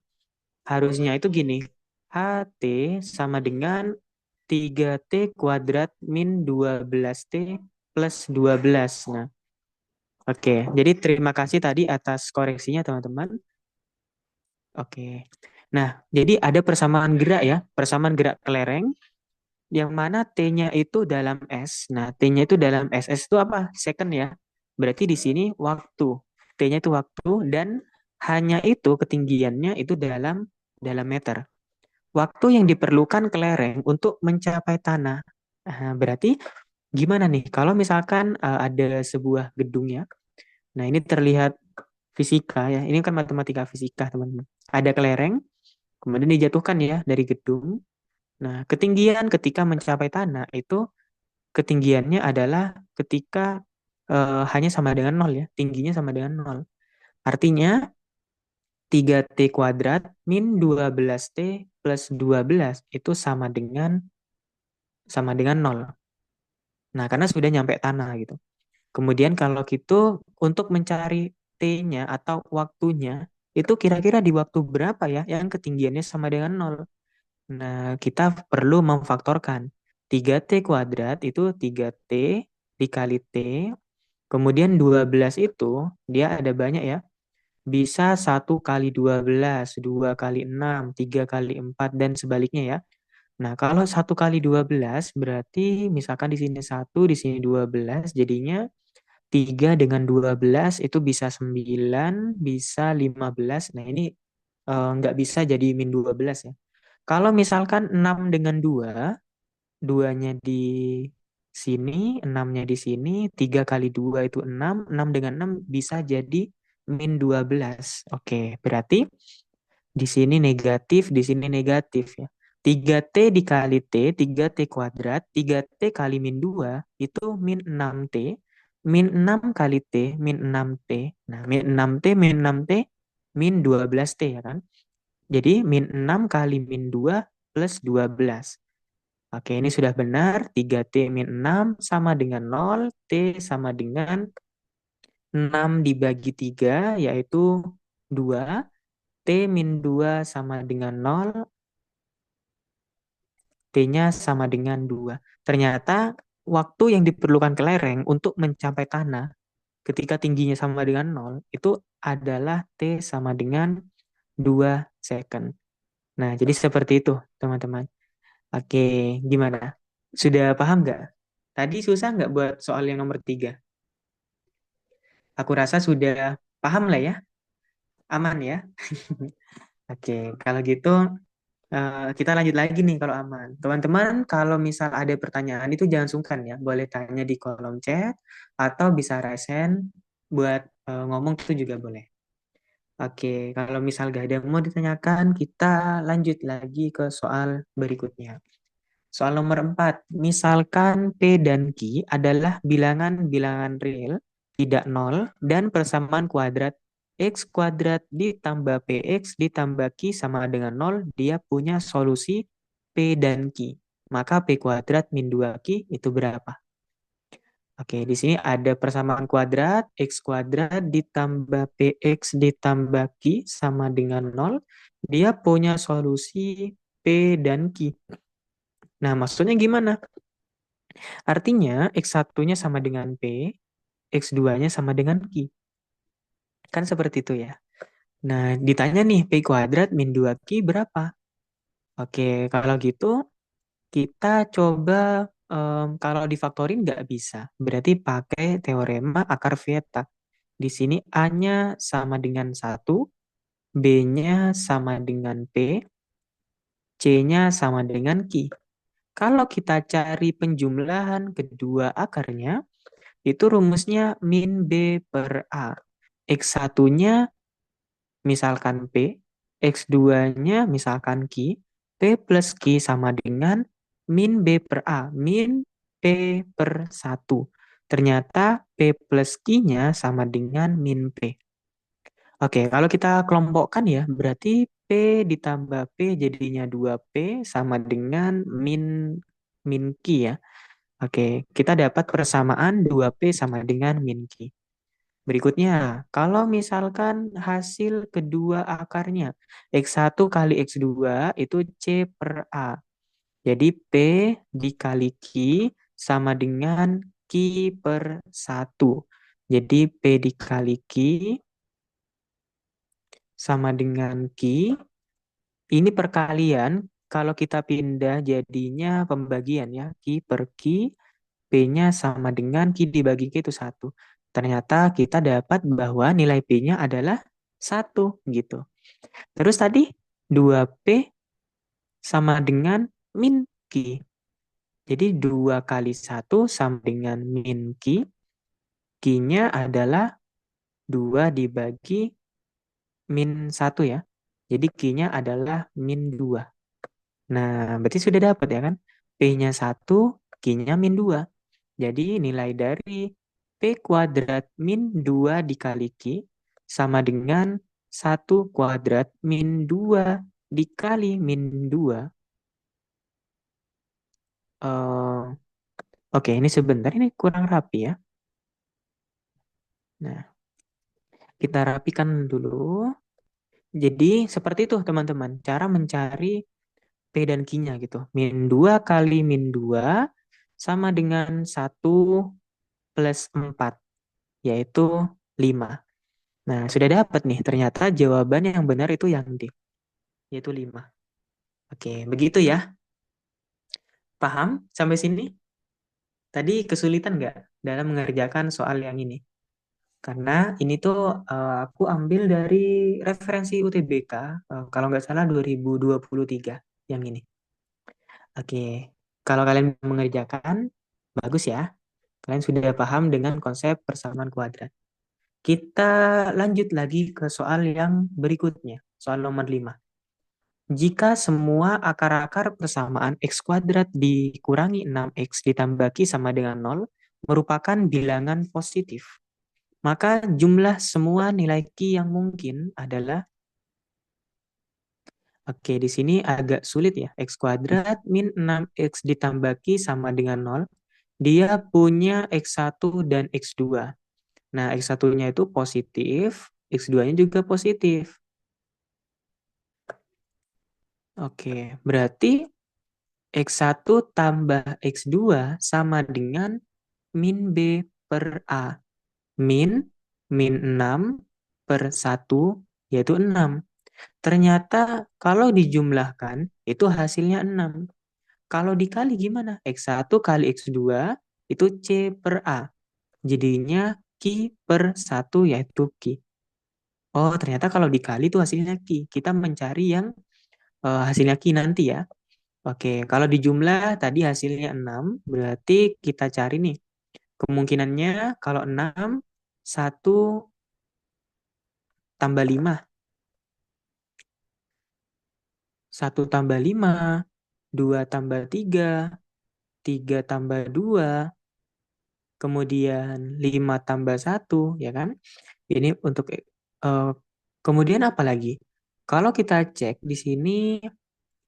Harusnya itu gini, HT sama dengan 3T kuadrat min 12T plus 12. Nah, oke. Jadi terima kasih tadi atas koreksinya teman-teman. Oke. Nah, jadi ada persamaan gerak ya, persamaan gerak kelereng yang mana T-nya itu dalam S. Nah, T-nya itu dalam S. S itu apa? Second ya. Berarti di sini waktu. T-nya itu waktu dan hanya itu ketinggiannya itu dalam meter. Waktu yang diperlukan kelereng untuk mencapai tanah. Nah, berarti gimana nih kalau misalkan ada sebuah gedung ya. Nah, ini terlihat fisika ya. Ini kan matematika fisika, teman-teman. Ada kelereng, kemudian dijatuhkan ya dari gedung. Nah, ketinggian ketika mencapai tanah itu ketinggiannya adalah ketika hanya sama dengan nol ya. Tingginya sama dengan nol. Artinya 3T kuadrat min 12T plus 12 itu sama dengan nol. Nah, karena sudah nyampe tanah gitu. Kemudian kalau gitu untuk mencari T-nya atau waktunya itu kira-kira di waktu berapa ya yang ketinggiannya sama dengan nol. Nah, kita perlu memfaktorkan. 3T kuadrat itu 3T dikali T. Kemudian 12 itu dia ada banyak ya. Bisa 1 kali 12, 2 kali 6, 3 kali 4, dan sebaliknya ya. Nah, kalau 1 kali 12 berarti misalkan di sini 1, di sini 12, jadinya 3 dengan 12 itu bisa 9, bisa 15. Nah, ini nggak bisa jadi min 12 ya. Kalau misalkan 6 dengan 2, 2-nya di sini, 6-nya di sini, 3 kali 2 itu 6, 6 dengan 6 bisa jadi min 12. Oke, berarti di sini negatif, di sini negatif ya. 3T dikali T, 3T kuadrat, 3T kali min 2, itu min 6T. Min 6 kali T, min 6T. Nah, min 6T, min 6T, min 12T ya kan. Jadi min 6 kali min 2 plus 12. Oke, ini sudah benar. 3T min 6 sama dengan 0. T sama dengan 6 dibagi 3, yaitu 2. T min 2 sama dengan 0. T-nya sama dengan 2. Ternyata waktu yang diperlukan kelereng untuk mencapai tanah ketika tingginya sama dengan 0 itu adalah T sama dengan 2 second. Nah, jadi seperti itu, teman-teman. Oke, gimana? Sudah paham nggak? Tadi susah nggak buat soal yang nomor 3? Aku rasa sudah paham lah ya. Aman ya. Oke, kalau gitu kita lanjut lagi nih kalau aman. Teman-teman, kalau misal ada pertanyaan itu jangan sungkan ya. Boleh tanya di kolom chat atau bisa raise hand buat ngomong itu juga boleh. Oke, kalau misal gak ada yang mau ditanyakan, kita lanjut lagi ke soal berikutnya. Soal nomor 4, misalkan P dan Q adalah bilangan-bilangan real, tidak nol, dan persamaan kuadrat X kuadrat ditambah PX ditambah Q sama dengan nol, dia punya solusi P dan Q. Maka P kuadrat min 2Q itu berapa? Oke, di sini ada persamaan kuadrat, X kuadrat ditambah PX ditambah Q sama dengan nol. Dia punya solusi P dan Q. Nah, maksudnya gimana? Artinya X1-nya sama dengan P, X2-nya sama dengan Q. Kan seperti itu ya. Nah, ditanya nih, P kuadrat min 2Q berapa? Oke, kalau gitu kita coba, kalau difaktorin nggak bisa. Berarti pakai teorema akar Vieta. Di sini A-nya sama dengan 1, B-nya sama dengan P, C-nya sama dengan Q. Kalau kita cari penjumlahan kedua akarnya, itu rumusnya min B per A. X1-nya misalkan P, X2-nya misalkan Q, P plus Q sama dengan min B per A, min P per 1. Ternyata P plus Q-nya sama dengan min P. Oke, kalau kita kelompokkan ya, berarti P ditambah P jadinya 2P sama dengan min Q ya. Oke, kita dapat persamaan 2P sama dengan min Q. Berikutnya, kalau misalkan hasil kedua akarnya X1 kali X2 itu C per A. Jadi P dikali Q sama dengan Q per 1. Jadi P dikali Q sama dengan Q. Ini perkalian, kalau kita pindah jadinya pembagian ya. Q per Q, P-nya sama dengan Q dibagi Q itu 1. Ternyata kita dapat bahwa nilai P-nya adalah 1 gitu. Terus tadi 2P sama dengan min Q. Jadi 2 kali 1 sama dengan min Q. Q-nya adalah 2 dibagi min 1 ya. Jadi Q-nya adalah min 2. Nah, berarti sudah dapat ya kan? P-nya 1, Q-nya min 2. Jadi nilai dari P kuadrat min 2 dikali Q sama dengan 1 kuadrat min 2 dikali min 2. Oke, ini sebentar, ini kurang rapi ya. Nah, kita rapikan dulu. Jadi seperti itu teman-teman, cara mencari P dan Q-nya gitu. Min 2 kali min 2 sama dengan 1 plus 4, yaitu 5. Nah, sudah dapat nih, ternyata jawaban yang benar itu yang D, yaitu 5. Oke, begitu ya. Paham sampai sini? Tadi kesulitan nggak dalam mengerjakan soal yang ini? Karena ini tuh aku ambil dari referensi UTBK, kalau nggak salah 2023 yang ini. Oke, kalau kalian mengerjakan, bagus ya. Kalian sudah paham dengan konsep persamaan kuadrat. Kita lanjut lagi ke soal yang berikutnya, soal nomor 5. Jika semua akar-akar persamaan x kuadrat dikurangi 6x ditambah q sama dengan 0 merupakan bilangan positif, maka jumlah semua nilai q yang mungkin adalah, oke, di sini agak sulit ya, x kuadrat min 6x ditambah q sama dengan 0, dia punya x1 dan x2. Nah, x1-nya itu positif, x2-nya juga positif. Oke, berarti X1 tambah X2 sama dengan min B per A. Min 6 per 1 yaitu 6. Ternyata kalau dijumlahkan itu hasilnya 6. Kalau dikali gimana? X1 kali X2 itu C per A. Jadinya Q per 1 yaitu Q. Oh, ternyata kalau dikali itu hasilnya Q. Kita mencari yang hasilnya Q nanti ya. Oke, kalau dijumlah tadi hasilnya 6, berarti kita cari nih. Kemungkinannya kalau 6, 1 tambah 5. 1 tambah 5, 2 tambah 3, 3 tambah 2, kemudian 5 tambah 1, ya kan? Ini untuk kemudian apa lagi? Kalau kita cek di sini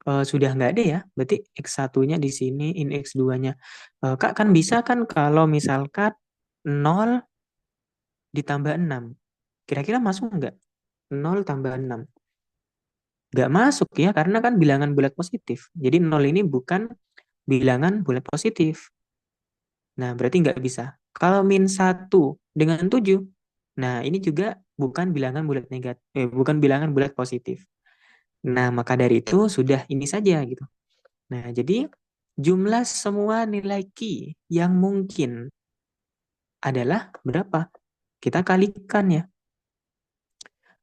sudah nggak ada ya, berarti X1-nya di sini, ini X2-nya. Kak, kan bisa kan kalau misalkan 0 ditambah 6. Kira-kira masuk nggak? 0 tambah 6. Nggak masuk ya, karena kan bilangan bulat positif. Jadi 0 ini bukan bilangan bulat positif. Nah, berarti nggak bisa. Kalau min 1 dengan 7, nah ini juga bukan bilangan bulat negatif, bukan bilangan bulat positif. Nah, maka dari itu sudah ini saja gitu. Nah, jadi jumlah semua nilai Q yang mungkin adalah berapa? Kita kalikan ya.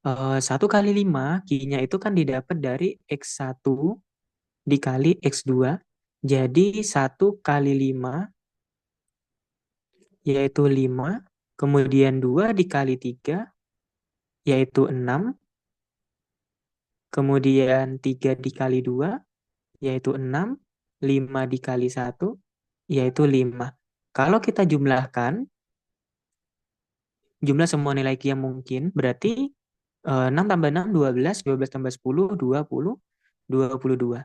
1 kali 5, Q-nya itu kan didapat dari X1 dikali X2. Jadi 1 kali 5 yaitu 5. Kemudian 2 dikali 3 yaitu 6. Kemudian 3 dikali 2 yaitu 6. 5 dikali 1 yaitu 5. Kalau kita jumlahkan jumlah semua nilai Q yang mungkin, berarti 6 tambah 6, 12, 12 tambah 10, 20, 22.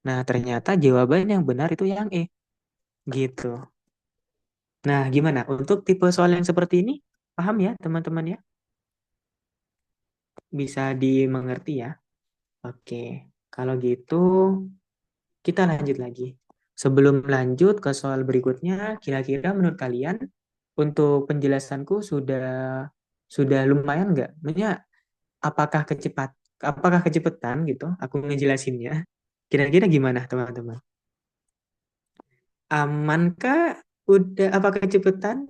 Nah, ternyata jawaban yang benar itu yang E. Gitu. Nah, gimana? Untuk tipe soal yang seperti ini, paham ya teman-teman ya? Bisa dimengerti ya? Oke. Kalau gitu, kita lanjut lagi. Sebelum lanjut ke soal berikutnya, kira-kira menurut kalian untuk penjelasanku sudah lumayan nggak? Maksudnya apakah kecepatan gitu? Aku ngejelasinnya. Kira-kira gimana teman-teman? Amankah? Udah apakah kecepatan?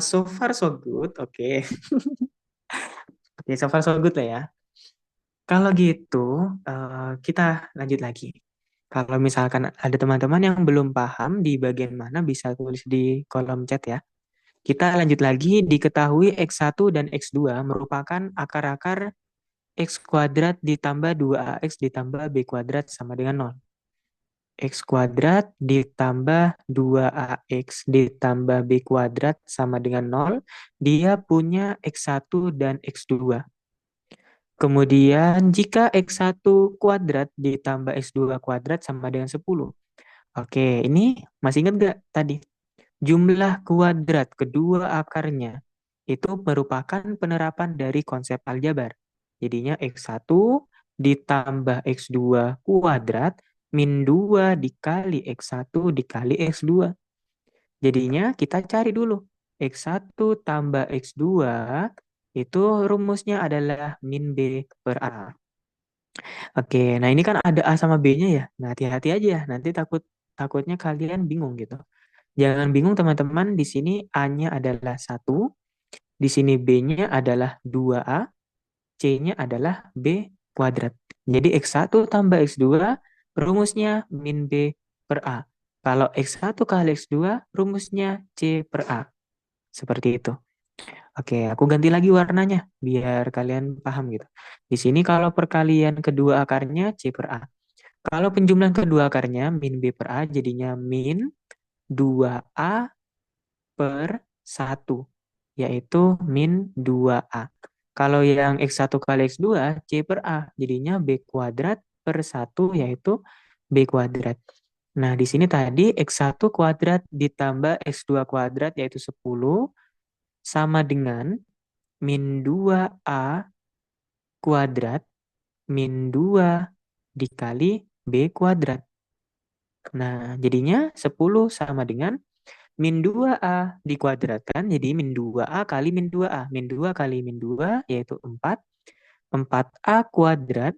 So far so good. Oke. Oke, so far so good lah ya. Kalau gitu, kita lanjut lagi. Kalau misalkan ada teman-teman yang belum paham di bagian mana bisa tulis di kolom chat ya. Kita lanjut lagi, diketahui X1 dan X2 merupakan akar-akar X kuadrat ditambah 2AX ditambah B kuadrat sama dengan 0. X kuadrat ditambah 2AX ditambah B kuadrat sama dengan 0. Dia punya X1 dan X2. Kemudian jika X1 kuadrat ditambah X2 kuadrat sama dengan 10. Oke, ini masih ingat gak tadi? Jumlah kuadrat kedua akarnya itu merupakan penerapan dari konsep aljabar. Jadinya X1 ditambah X2 kuadrat min 2 dikali X1 dikali X2. Jadinya kita cari dulu. X1 tambah X2 itu rumusnya adalah min B per A. Oke, nah ini kan ada A sama B-nya ya. Nah, hati-hati aja ya. Nanti takutnya kalian bingung gitu. Jangan bingung teman-teman, di sini A-nya adalah 1, di sini B-nya adalah 2A, C-nya adalah B kuadrat. Jadi X1 tambah X2 rumusnya min B per A. Kalau X1 kali X2 rumusnya C per A. Seperti itu. Oke, aku ganti lagi warnanya biar kalian paham gitu. Di sini kalau perkalian kedua akarnya C per A. Kalau penjumlahan kedua akarnya min B per A jadinya min 2A per 1, yaitu min 2A. Kalau yang X1 kali X2, C per A, jadinya B kuadrat per 1, yaitu B kuadrat. Nah, di sini tadi X1 kuadrat ditambah X2 kuadrat, yaitu 10, sama dengan min 2A kuadrat min 2 dikali B kuadrat. Nah, jadinya 10 sama dengan min 2A dikuadratkan, jadi min 2A kali min 2A. Min 2 kali min 2 yaitu 4. 4A kuadrat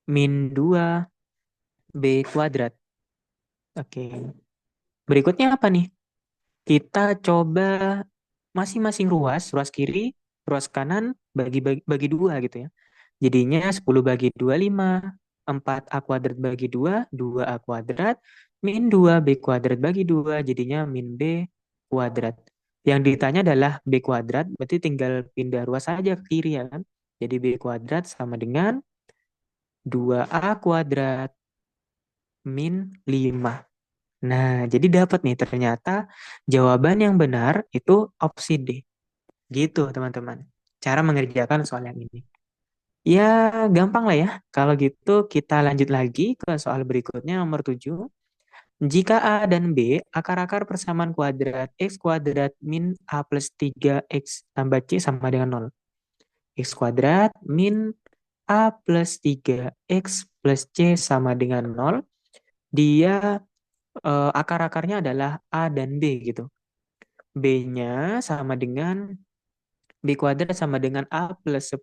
min 2B kuadrat. Oke. Berikutnya apa nih? Kita coba masing-masing ruas kiri, ruas kanan bagi dua gitu ya. Jadinya 10 bagi 2, 5. 4A kuadrat bagi 2, 2A kuadrat. Min 2B kuadrat bagi 2, jadinya min B kuadrat. Yang ditanya adalah B kuadrat, berarti tinggal pindah ruas saja ke kiri ya kan. Jadi B kuadrat sama dengan 2A kuadrat min 5. Nah, jadi dapat nih ternyata jawaban yang benar itu opsi D. Gitu teman-teman. Cara mengerjakan soal yang ini. Ya, gampang lah ya. Kalau gitu kita lanjut lagi ke soal berikutnya nomor 7. Jika A dan B akar-akar persamaan kuadrat X kuadrat min A plus 3X tambah C sama dengan 0. X kuadrat min A plus 3X plus C sama dengan 0. Dia akar-akarnya adalah A dan B gitu. B-nya sama dengan B kuadrat sama dengan A plus 10.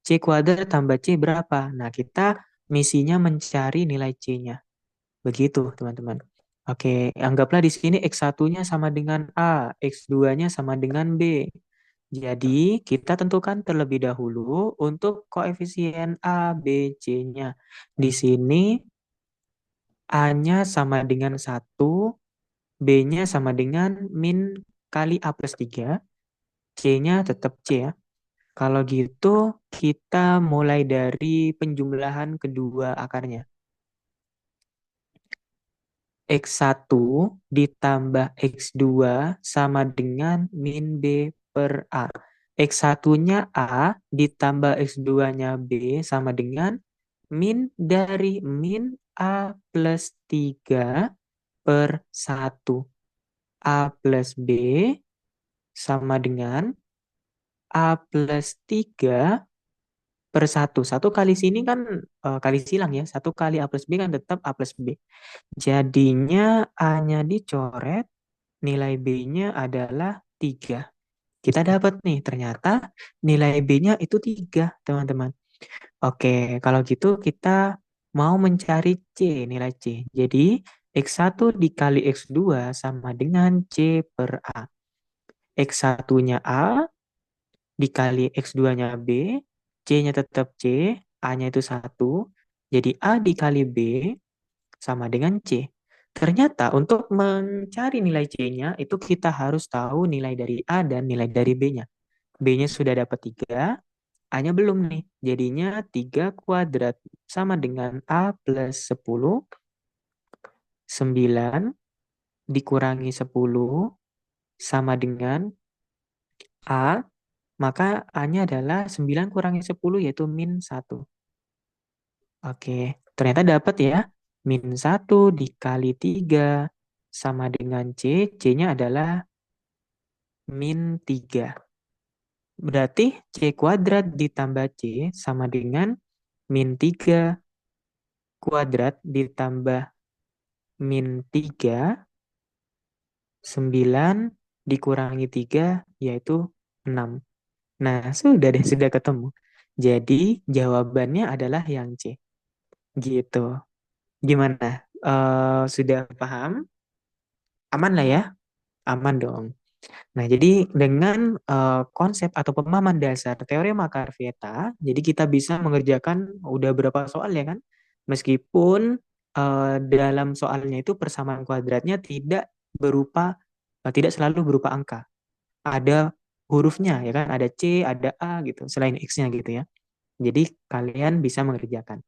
C kuadrat tambah C berapa? Nah, kita misinya mencari nilai C-nya. Begitu, teman-teman. Oke, anggaplah di sini X1-nya sama dengan A, X2-nya sama dengan B. Jadi, kita tentukan terlebih dahulu untuk koefisien A, B, C-nya. Di sini A-nya sama dengan 1, B-nya sama dengan min kali A plus 3, C-nya tetap C ya. Kalau gitu, kita mulai dari penjumlahan kedua akarnya. X1 ditambah X2 sama dengan min B per A. X1-nya A ditambah X2-nya B sama dengan min dari min A plus 3 per 1. A plus B sama dengan A plus 3 per 1. Satu kali sini kan kali silang ya. Satu kali A plus B kan tetap A plus B. Jadinya A-nya dicoret, nilai B-nya adalah 3. Kita dapat nih, ternyata nilai B-nya itu 3, teman-teman. Oke, kalau gitu kita mau mencari C, nilai C. Jadi, X1 dikali X2 sama dengan C per A. X1-nya A dikali X2-nya B, C-nya tetap C, A-nya itu 1. Jadi, A dikali B sama dengan C. Ternyata untuk mencari nilai C-nya, itu kita harus tahu nilai dari A dan nilai dari B-nya. B-nya sudah dapat 3, A-nya belum nih. Jadinya 3 kuadrat sama dengan A plus 10, 9 dikurangi 10 sama dengan A, maka A-nya adalah 9 kurangi 10 yaitu min 1. Oke, ternyata dapat ya. Min 1 dikali 3 sama dengan C, C-nya adalah min 3. Berarti C kuadrat ditambah C sama dengan min 3 kuadrat ditambah min 3, 9 dikurangi 3, yaitu 6. Nah, sudah deh, sudah ketemu. Jadi, jawabannya adalah yang C. Gitu. Gimana? Sudah paham? Aman lah ya? Aman dong. Nah, jadi dengan konsep atau pemahaman dasar teorema Carveta, jadi kita bisa mengerjakan udah berapa soal ya kan? Meskipun dalam soalnya itu persamaan kuadratnya tidak selalu berupa angka. Ada hurufnya ya kan? Ada C, ada A gitu, selain X-nya gitu ya. Jadi kalian bisa mengerjakan.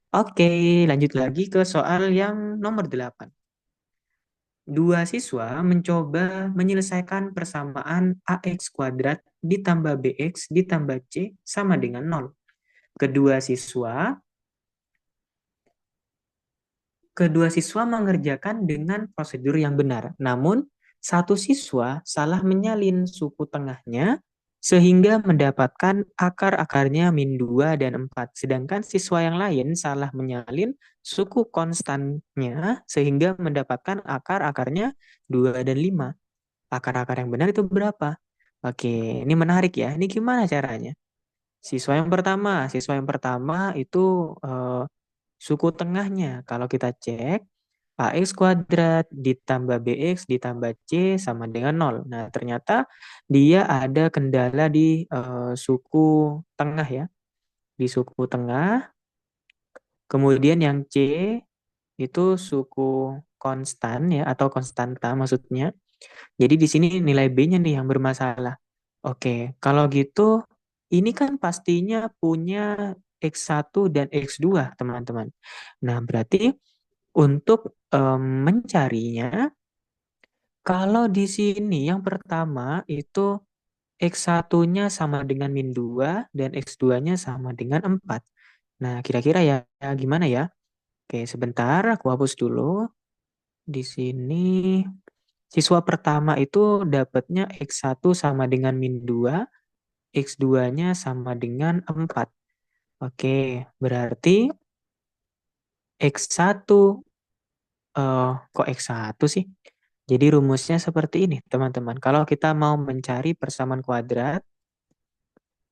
Oke, lanjut lagi ke soal yang nomor 8. Dua siswa mencoba menyelesaikan persamaan AX kuadrat ditambah BX ditambah C sama dengan 0. Kedua siswa Kedua siswa mengerjakan dengan prosedur yang benar. Namun, satu siswa salah menyalin suku tengahnya sehingga mendapatkan akar-akarnya min 2 dan 4. Sedangkan siswa yang lain salah menyalin suku konstannya sehingga mendapatkan akar-akarnya 2 dan 5. Akar-akar yang benar itu berapa? Oke, ini menarik ya. Ini gimana caranya? Siswa yang pertama itu suku tengahnya. Kalau kita cek, AX kuadrat ditambah BX ditambah C sama dengan 0. Nah, ternyata dia ada kendala di suku tengah ya. Di suku tengah. Kemudian yang C itu suku konstan ya, atau konstanta maksudnya. Jadi di sini nilai B-nya nih yang bermasalah. Oke, kalau gitu ini kan pastinya punya X1 dan X2, teman-teman. Nah, berarti untuk mencarinya, kalau di sini yang pertama itu X1-nya sama dengan min 2 dan X2-nya sama dengan 4. Nah, kira-kira ya gimana ya? Oke, sebentar aku hapus dulu. Di sini siswa pertama itu dapatnya X1 sama dengan min 2, X2-nya sama dengan 4. Oke, berarti X1, kok X1 sih? Jadi rumusnya seperti ini, teman-teman. Kalau kita mau mencari persamaan kuadrat,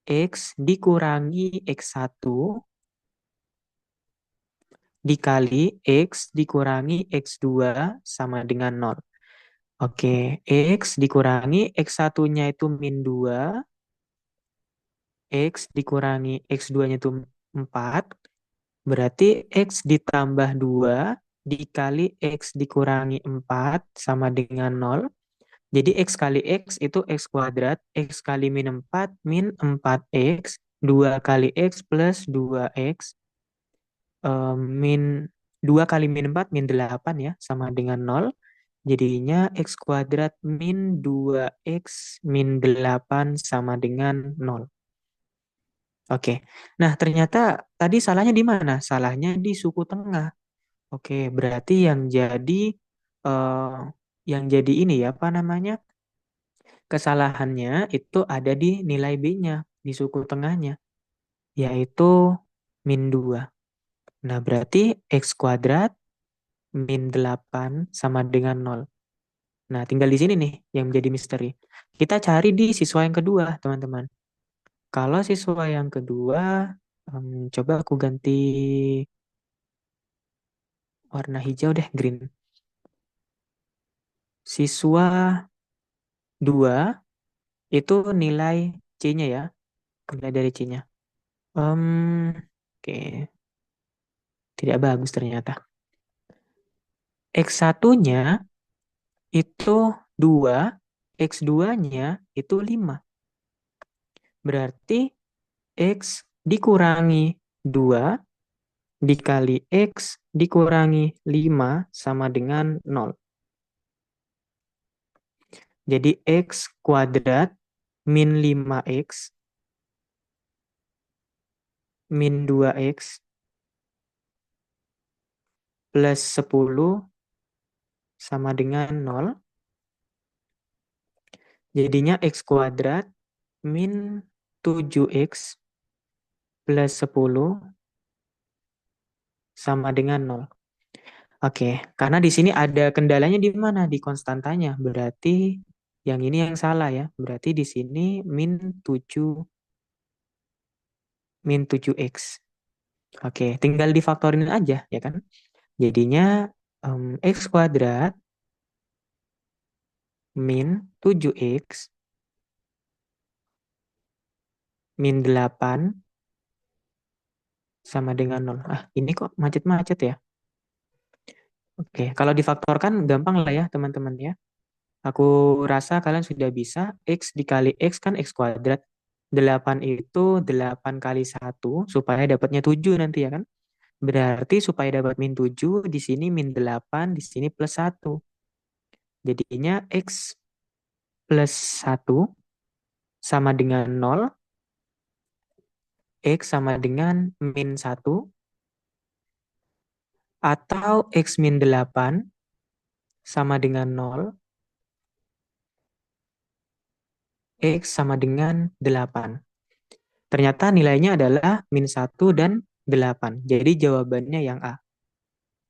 X dikurangi X1 dikali X dikurangi X2 sama dengan 0. Oke, X dikurangi X1-nya itu min 2, X dikurangi X2-nya itu 4, berarti X ditambah 2 dikali X dikurangi 4 sama dengan 0. Jadi X kali X itu X kuadrat, X kali min 4 min 4X, 2 kali X plus 2X, min 2 kali min 4 min 8 ya, sama dengan 0. Jadinya X kuadrat min 2X min 8 sama dengan 0. Oke, nah ternyata tadi salahnya di mana? Salahnya di suku tengah. Oke, berarti eh, yang jadi ini ya, apa namanya? Kesalahannya itu ada di nilai B-nya, di suku tengahnya, yaitu min 2. Nah, berarti X kuadrat min 8 sama dengan 0. Nah, tinggal di sini nih yang menjadi misteri. Kita cari di siswa yang kedua, teman-teman. Kalau siswa yang kedua, coba aku ganti warna hijau deh, green. Siswa 2 itu nilai C-nya ya, nilai dari C-nya. Oke, tidak bagus ternyata. X1-nya itu 2, X2-nya itu 5. Berarti X dikurangi 2 dikali X dikurangi 5 sama dengan 0. Jadi X kuadrat min 5X min 2X plus 10 sama dengan 0. Jadinya X kuadrat min 7X plus 10 sama dengan 0. Oke, karena di sini ada kendalanya di mana? Di konstantanya. Berarti yang ini yang salah ya. Berarti di sini min 7x. Oke, tinggal difaktorin aja ya kan. Jadinya x kuadrat min 7x min 8 sama dengan 0. Ah, ini kok macet-macet ya. Oke, kalau difaktorkan gampang lah ya teman-teman ya. Aku rasa kalian sudah bisa. X dikali X kan X kuadrat. 8 itu 8 kali 1 supaya dapatnya 7 nanti ya kan. Berarti supaya dapat min 7 di sini min 8 di sini plus 1. Jadinya X plus 1 sama dengan 0. X sama dengan min 1. Atau X min 8 sama dengan 0. X sama dengan 8. Ternyata nilainya adalah min 1 dan 8. Jadi jawabannya yang A.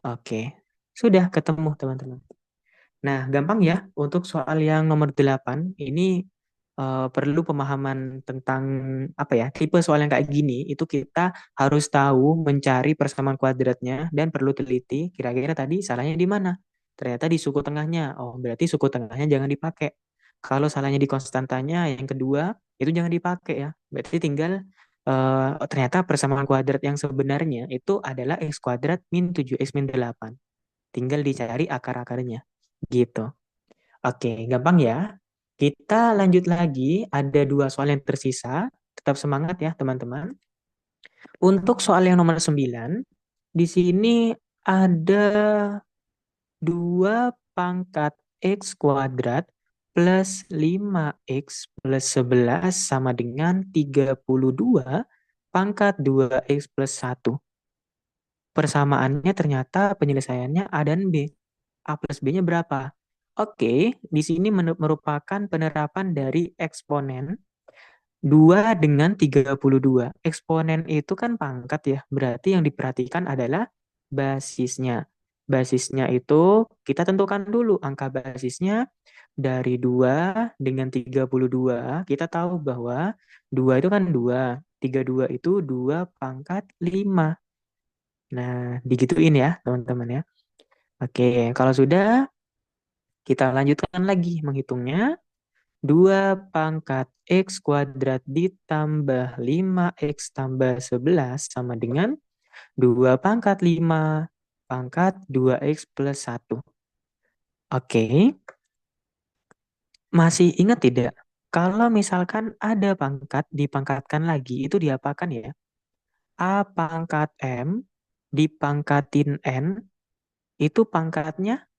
Oke, sudah ketemu teman-teman. Nah, gampang ya untuk soal yang nomor 8. Ini perlu pemahaman tentang apa ya, tipe soal yang kayak gini. Itu kita harus tahu mencari persamaan kuadratnya dan perlu teliti kira-kira tadi salahnya di mana. Ternyata di suku tengahnya. Oh, berarti suku tengahnya jangan dipakai. Kalau salahnya di konstantanya yang kedua, itu jangan dipakai ya. Berarti tinggal ternyata persamaan kuadrat yang sebenarnya itu adalah x kuadrat min 7x min 8. Tinggal dicari akar-akarnya. Gitu. Oke, gampang ya. Kita lanjut lagi. Ada dua soal yang tersisa. Tetap semangat ya, teman-teman. Untuk soal yang nomor 9, di sini ada 2 pangkat X kuadrat plus 5X plus 11 sama dengan 32 pangkat 2X plus 1. Persamaannya ternyata penyelesaiannya A dan B. A plus B-nya berapa? Oke, di sini merupakan penerapan dari eksponen 2 dengan 32. Eksponen itu kan pangkat ya, berarti yang diperhatikan adalah basisnya. Basisnya itu kita tentukan dulu angka basisnya dari 2 dengan 32. Kita tahu bahwa 2 itu kan 2, 32 itu 2 pangkat 5. Nah, digituin ya teman-teman ya. Oke, kalau sudah Kita lanjutkan lagi menghitungnya. 2 pangkat X kuadrat ditambah 5X tambah 11 sama dengan 2 pangkat 5 pangkat 2X plus 1. Oke, masih ingat tidak? Kalau misalkan ada pangkat dipangkatkan lagi, itu diapakan ya? A pangkat M dipangkatin N, itu pangkatnya,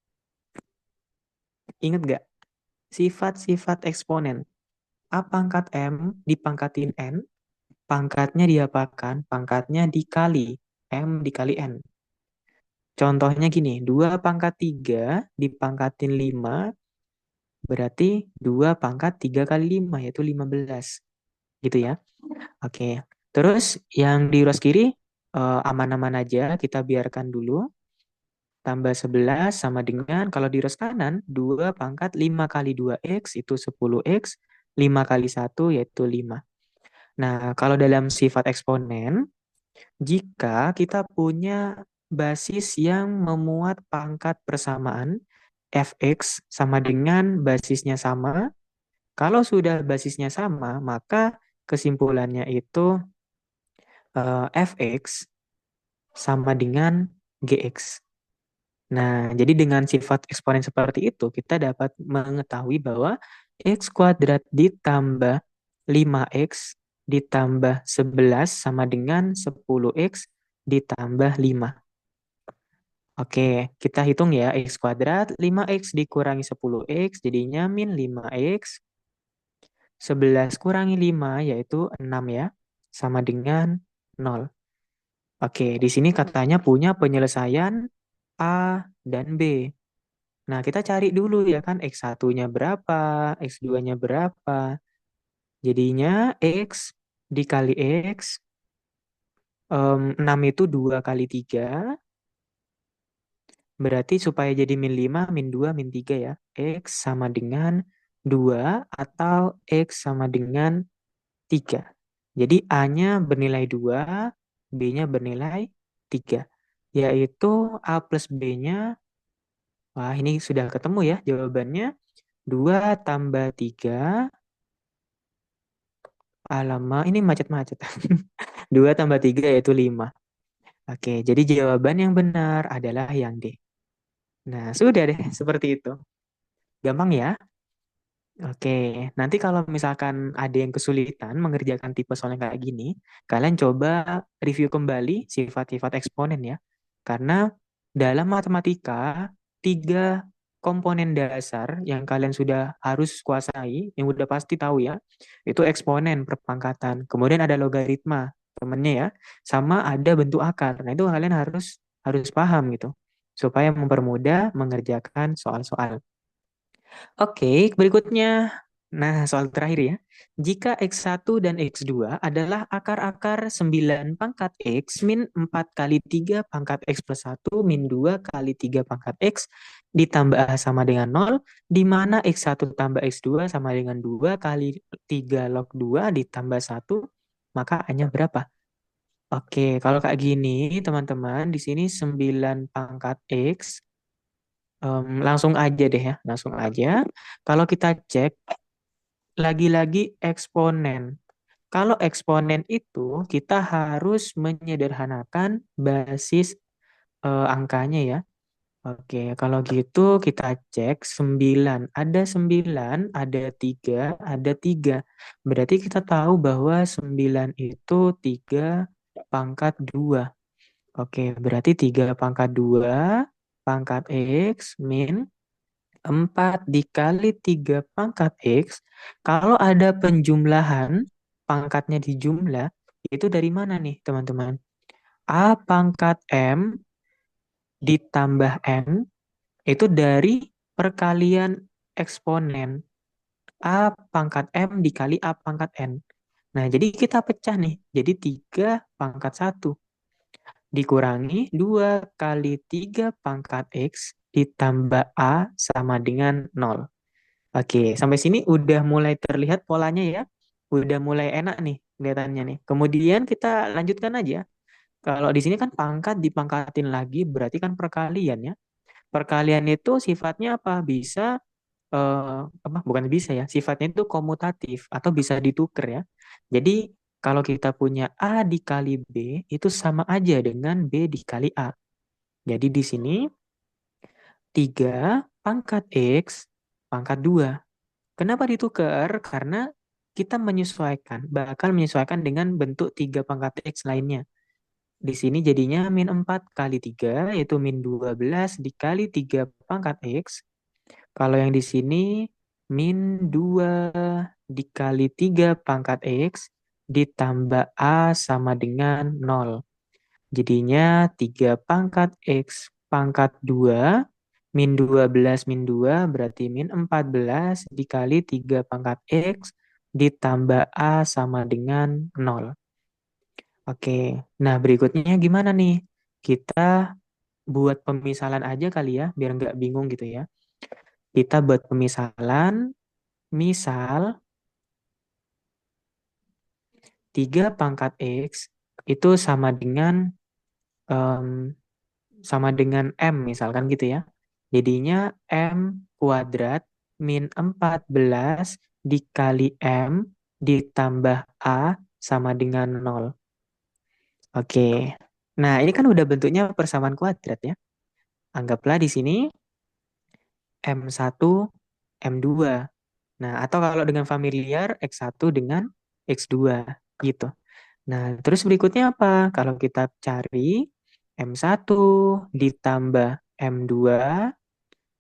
ingat nggak? Sifat-sifat eksponen. A pangkat M dipangkatin N, pangkatnya diapakan? Pangkatnya dikali. M dikali N. Contohnya gini, 2 pangkat 3 dipangkatin 5, berarti 2 pangkat 3 kali 5, yaitu 15. Gitu ya. Oke. Terus yang di ruas kiri, aman-aman aja, kita biarkan dulu. Tambah 11 sama dengan, kalau di ruas kanan, 2 pangkat 5 kali 2X itu 10X, 5 kali 1 yaitu 5. Nah, kalau dalam sifat eksponen, jika kita punya basis yang memuat pangkat persamaan, fx sama dengan basisnya sama, kalau sudah basisnya sama, maka kesimpulannya itu fx sama dengan gx. Nah, jadi dengan sifat eksponen seperti itu, kita dapat mengetahui bahwa x kuadrat ditambah 5x ditambah 11 sama dengan 10x ditambah 5. Oke, kita hitung ya, x kuadrat, 5x dikurangi 10x, jadinya min 5x, 11 kurangi 5, yaitu 6 ya, sama dengan 0. Oke, di sini katanya punya penyelesaian A dan B. Nah, kita cari dulu ya kan X1-nya berapa, X2-nya berapa. Jadinya X dikali X, 6 itu 2 kali 3, berarti supaya jadi min 5, min 2, min 3 ya. X sama dengan 2 atau X sama dengan 3. Jadi A-nya bernilai 2, B-nya bernilai 3. Yaitu A plus B-nya, wah ini sudah ketemu ya jawabannya. 2 tambah 3, alamak ini macet-macet. 2 tambah 3 yaitu 5. Oke, jadi jawaban yang benar adalah yang D. Nah, sudah deh, seperti itu. Gampang ya? Oke, nanti kalau misalkan ada yang kesulitan mengerjakan tipe soal yang kayak gini, kalian coba review kembali sifat-sifat eksponen ya. Karena dalam matematika, 3 komponen dasar yang kalian sudah harus kuasai, yang udah pasti tahu ya, itu eksponen perpangkatan. Kemudian ada logaritma, temennya ya, sama ada bentuk akar. Nah, itu kalian harus harus paham gitu, supaya mempermudah mengerjakan soal-soal. Oke, berikutnya. Nah, soal terakhir ya. Jika X1 dan X2 adalah akar-akar 9 pangkat X min 4 kali 3 pangkat X plus 1 min 2 kali 3 pangkat X ditambah A sama dengan 0, di mana X1 tambah X2 sama dengan 2 kali 3 log 2 ditambah 1, maka A-nya berapa? Oke, kalau kayak gini, teman-teman, di sini 9 pangkat X. Langsung aja deh ya, langsung aja. Kalau kita cek, lagi-lagi eksponen. Kalau eksponen itu, kita harus menyederhanakan basis angkanya ya. Oke, kalau gitu kita cek 9. Ada 9, ada 3, ada 3. Berarti kita tahu bahwa 9 itu 3 pangkat 2. Oke, berarti 3 pangkat 2 pangkat X min 4 dikali 3 pangkat X, kalau ada penjumlahan, pangkatnya dijumlah, itu dari mana nih teman-teman? A pangkat M ditambah N, itu dari perkalian eksponen. A pangkat M dikali A pangkat N. Nah, jadi kita pecah nih, jadi 3 pangkat 1. Dikurangi 2 kali 3 pangkat X ditambah A sama dengan 0. Oke, sampai sini udah mulai terlihat polanya ya. Udah mulai enak nih kelihatannya nih. Kemudian kita lanjutkan aja. Kalau di sini kan pangkat dipangkatin lagi berarti kan perkalian ya. Perkalian itu sifatnya apa? Bisa apa bukan bisa ya, sifatnya itu komutatif atau bisa ditukar ya. Jadi kalau kita punya A dikali B itu sama aja dengan B dikali A. Jadi di sini 3 pangkat X pangkat 2. Kenapa ditukar? Karena kita bakal menyesuaikan dengan bentuk 3 pangkat X lainnya. Di sini jadinya min 4 kali 3 yaitu min 12 dikali 3 pangkat X. Kalau yang di sini min 2 dikali 3 pangkat X ditambah A sama dengan 0. Jadinya 3 pangkat X pangkat 2 min 12 min 2 berarti min 14 dikali 3 pangkat X ditambah A sama dengan 0. Oke, nah berikutnya gimana nih? Kita buat pemisalan aja kali ya, biar nggak bingung gitu ya. Kita buat pemisalan, misal 3 pangkat X itu em, sama dengan M misalkan gitu ya. Jadinya M kuadrat min 14 dikali M ditambah A sama dengan 0. Oke. Nah, ini kan udah bentuknya persamaan kuadrat ya. Anggaplah di sini M1, M2. Nah, atau kalau dengan familiar X1 dengan X2 gitu. Nah, terus berikutnya apa? Kalau kita cari M1 ditambah M2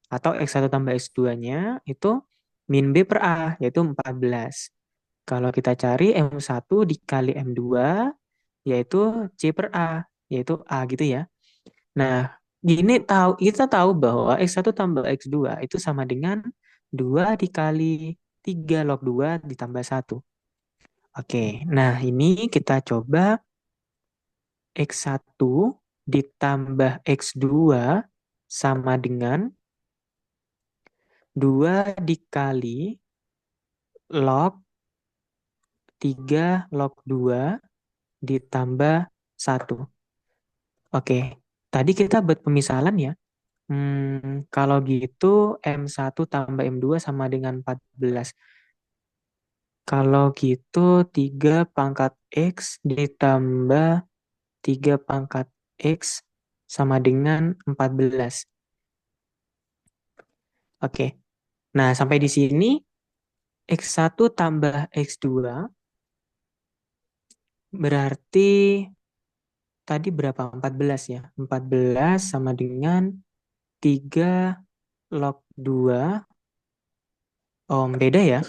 atau X1 tambah X2-nya itu min B per A, yaitu 14. Kalau kita cari M1 dikali M2, yaitu C per A, yaitu A gitu ya. Nah, kita tahu bahwa X1 tambah X2 itu sama dengan 2 dikali 3 log 2 ditambah 1. Oke, nah ini kita coba X1 ditambah X2 sama dengan 2 dikali log 3 log 2 ditambah 1. Oke, tadi kita buat pemisalan ya. Kalau gitu M1 tambah M2 sama dengan 14. Kalau gitu 3 pangkat X ditambah 3 pangkat X sama dengan 14. Oke, nah sampai di sini X1 tambah X2 berarti tadi berapa? 14 ya. 14 sama dengan 3 log 2. Oh, beda ya.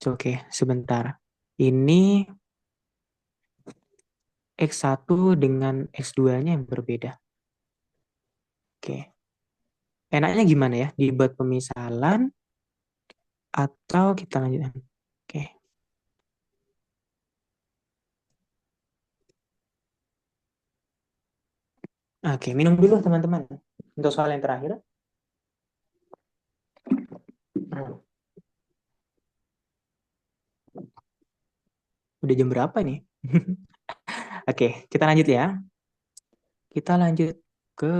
Oke, sebentar. Ini X1 dengan X2-nya yang berbeda. Oke. Enaknya gimana ya? Dibuat pemisalan atau kita lanjutkan? Oke. Oke, minum dulu teman-teman. Untuk soal yang terakhir. Udah jam berapa nih? Oke, kita lanjut ya. Kita lanjut ke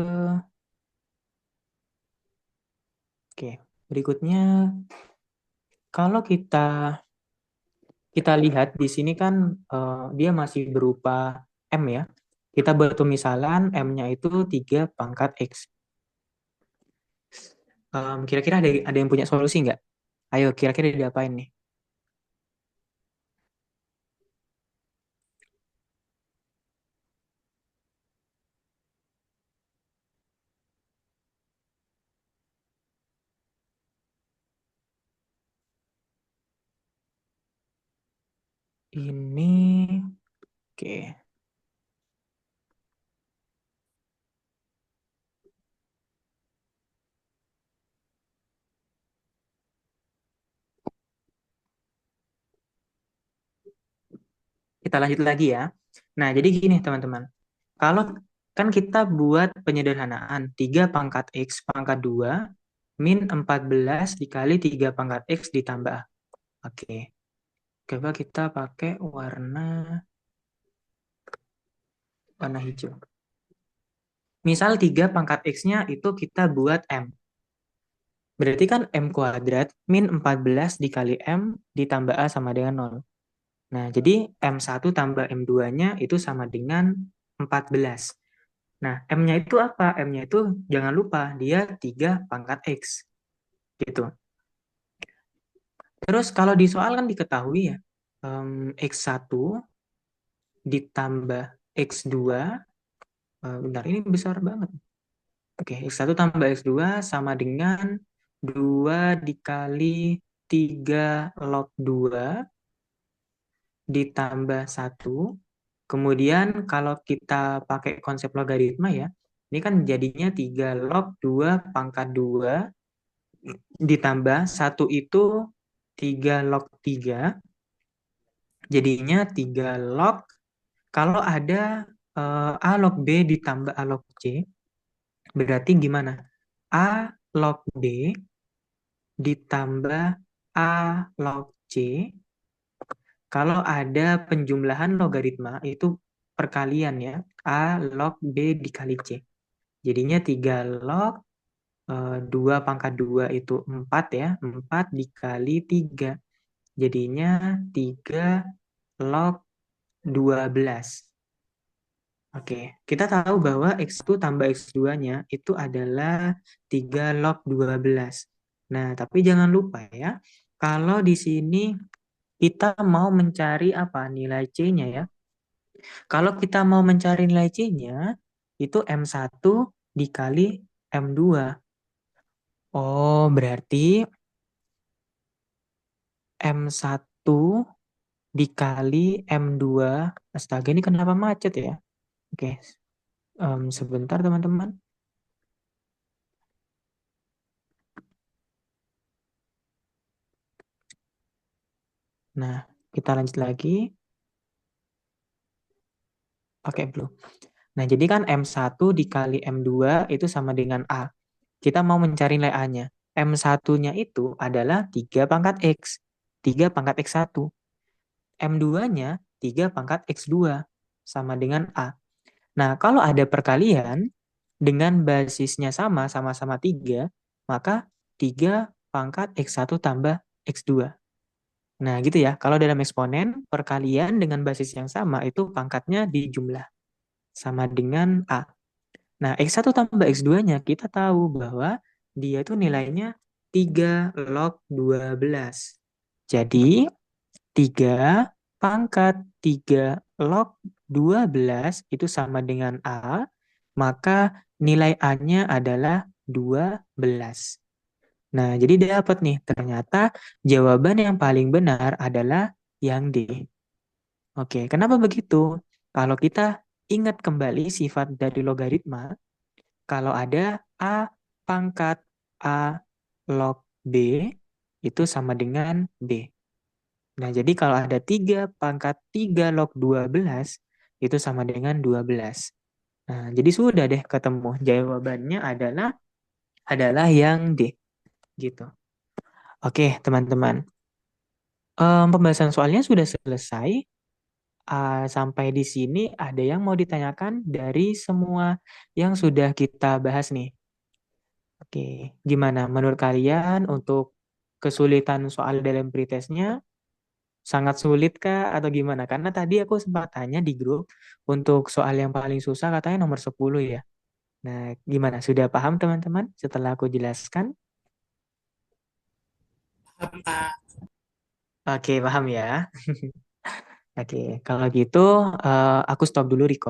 oke, berikutnya kalau kita lihat di sini kan dia masih berupa M ya. Kita buat pemisalan M-nya itu 3 pangkat X. Kira-kira ada yang punya solusi nggak? Ayo, kira-kira diapain nih? Ini, oke. Kita lanjut lagi ya. Nah, jadi gini teman-teman. Kalau kan kita buat penyederhanaan 3 pangkat X pangkat 2 min 14 dikali 3 pangkat X ditambah. Oke, coba kita pakai warna hijau. Misal 3 pangkat X-nya itu kita buat M. Berarti kan M kuadrat min 14 dikali M ditambah A sama dengan 0. Nah, jadi M1 tambah M2-nya itu sama dengan 14. Nah, M-nya itu apa? M-nya itu jangan lupa, dia 3 pangkat X. Gitu. Terus kalau di soal kan diketahui ya, X1 ditambah X2, bentar ini besar banget. Oke, X1 tambah X2 sama dengan 2 dikali 3 log 2 ditambah 1. Kemudian kalau kita pakai konsep logaritma ya, ini kan jadinya 3 log 2 pangkat 2 ditambah 1 itu 3 log 3, jadinya 3 log. Kalau ada A log B ditambah A log C, berarti gimana? A log B ditambah A log C, kalau ada penjumlahan logaritma itu perkalian ya, A log B dikali C. Jadinya 3 log 2 pangkat 2 itu 4 ya, 4 dikali 3. Jadinya 3 log 12. Oke, kita tahu bahwa X1 tambah X2-nya itu adalah 3 log 12. Nah, tapi jangan lupa ya, kalau di sini kita mau mencari apa nilai C-nya ya. Kalau kita mau mencari nilai C-nya, itu M1 dikali M2. Oh, berarti M1 dikali M2. Astaga, ini kenapa macet ya? Oke, sebentar teman-teman. Nah, kita lanjut lagi. Oke, belum. Nah, jadi kan M1 dikali M2 itu sama dengan A. Kita mau mencari nilai A-nya. M1-nya itu adalah 3 pangkat X. 3 pangkat X1. M2-nya 3 pangkat X2. Sama dengan A. Nah, kalau ada perkalian dengan basisnya sama, sama-sama 3, maka 3 pangkat X1 tambah X2. Nah, gitu ya. Kalau dalam eksponen, perkalian dengan basis yang sama itu pangkatnya dijumlah. Sama dengan A. Nah, X1 tambah X2-nya kita tahu bahwa dia itu nilainya 3 log 12. Jadi, 3 pangkat 3 log 12 itu sama dengan A, maka nilai A-nya adalah 12. Nah, jadi dapat nih, ternyata jawaban yang paling benar adalah yang D. Oke, kenapa begitu? Kalau kita ingat kembali sifat dari logaritma, kalau ada A pangkat A log B, itu sama dengan B. Nah, jadi kalau ada 3 pangkat 3 log 12, itu sama dengan 12. Nah, jadi sudah deh ketemu. Jawabannya adalah yang D. Gitu. Oke, teman-teman. Pembahasan soalnya sudah selesai. Sampai di sini ada yang mau ditanyakan dari semua yang sudah kita bahas nih. Oke, gimana menurut kalian untuk kesulitan soal dalam pretestnya? Sangat sulit kah atau gimana? Karena tadi aku sempat tanya di grup untuk soal yang paling susah katanya nomor 10 ya. Nah, gimana? Sudah paham teman-teman setelah aku jelaskan? Oke, paham ya. Oke, kalau gitu aku stop dulu record.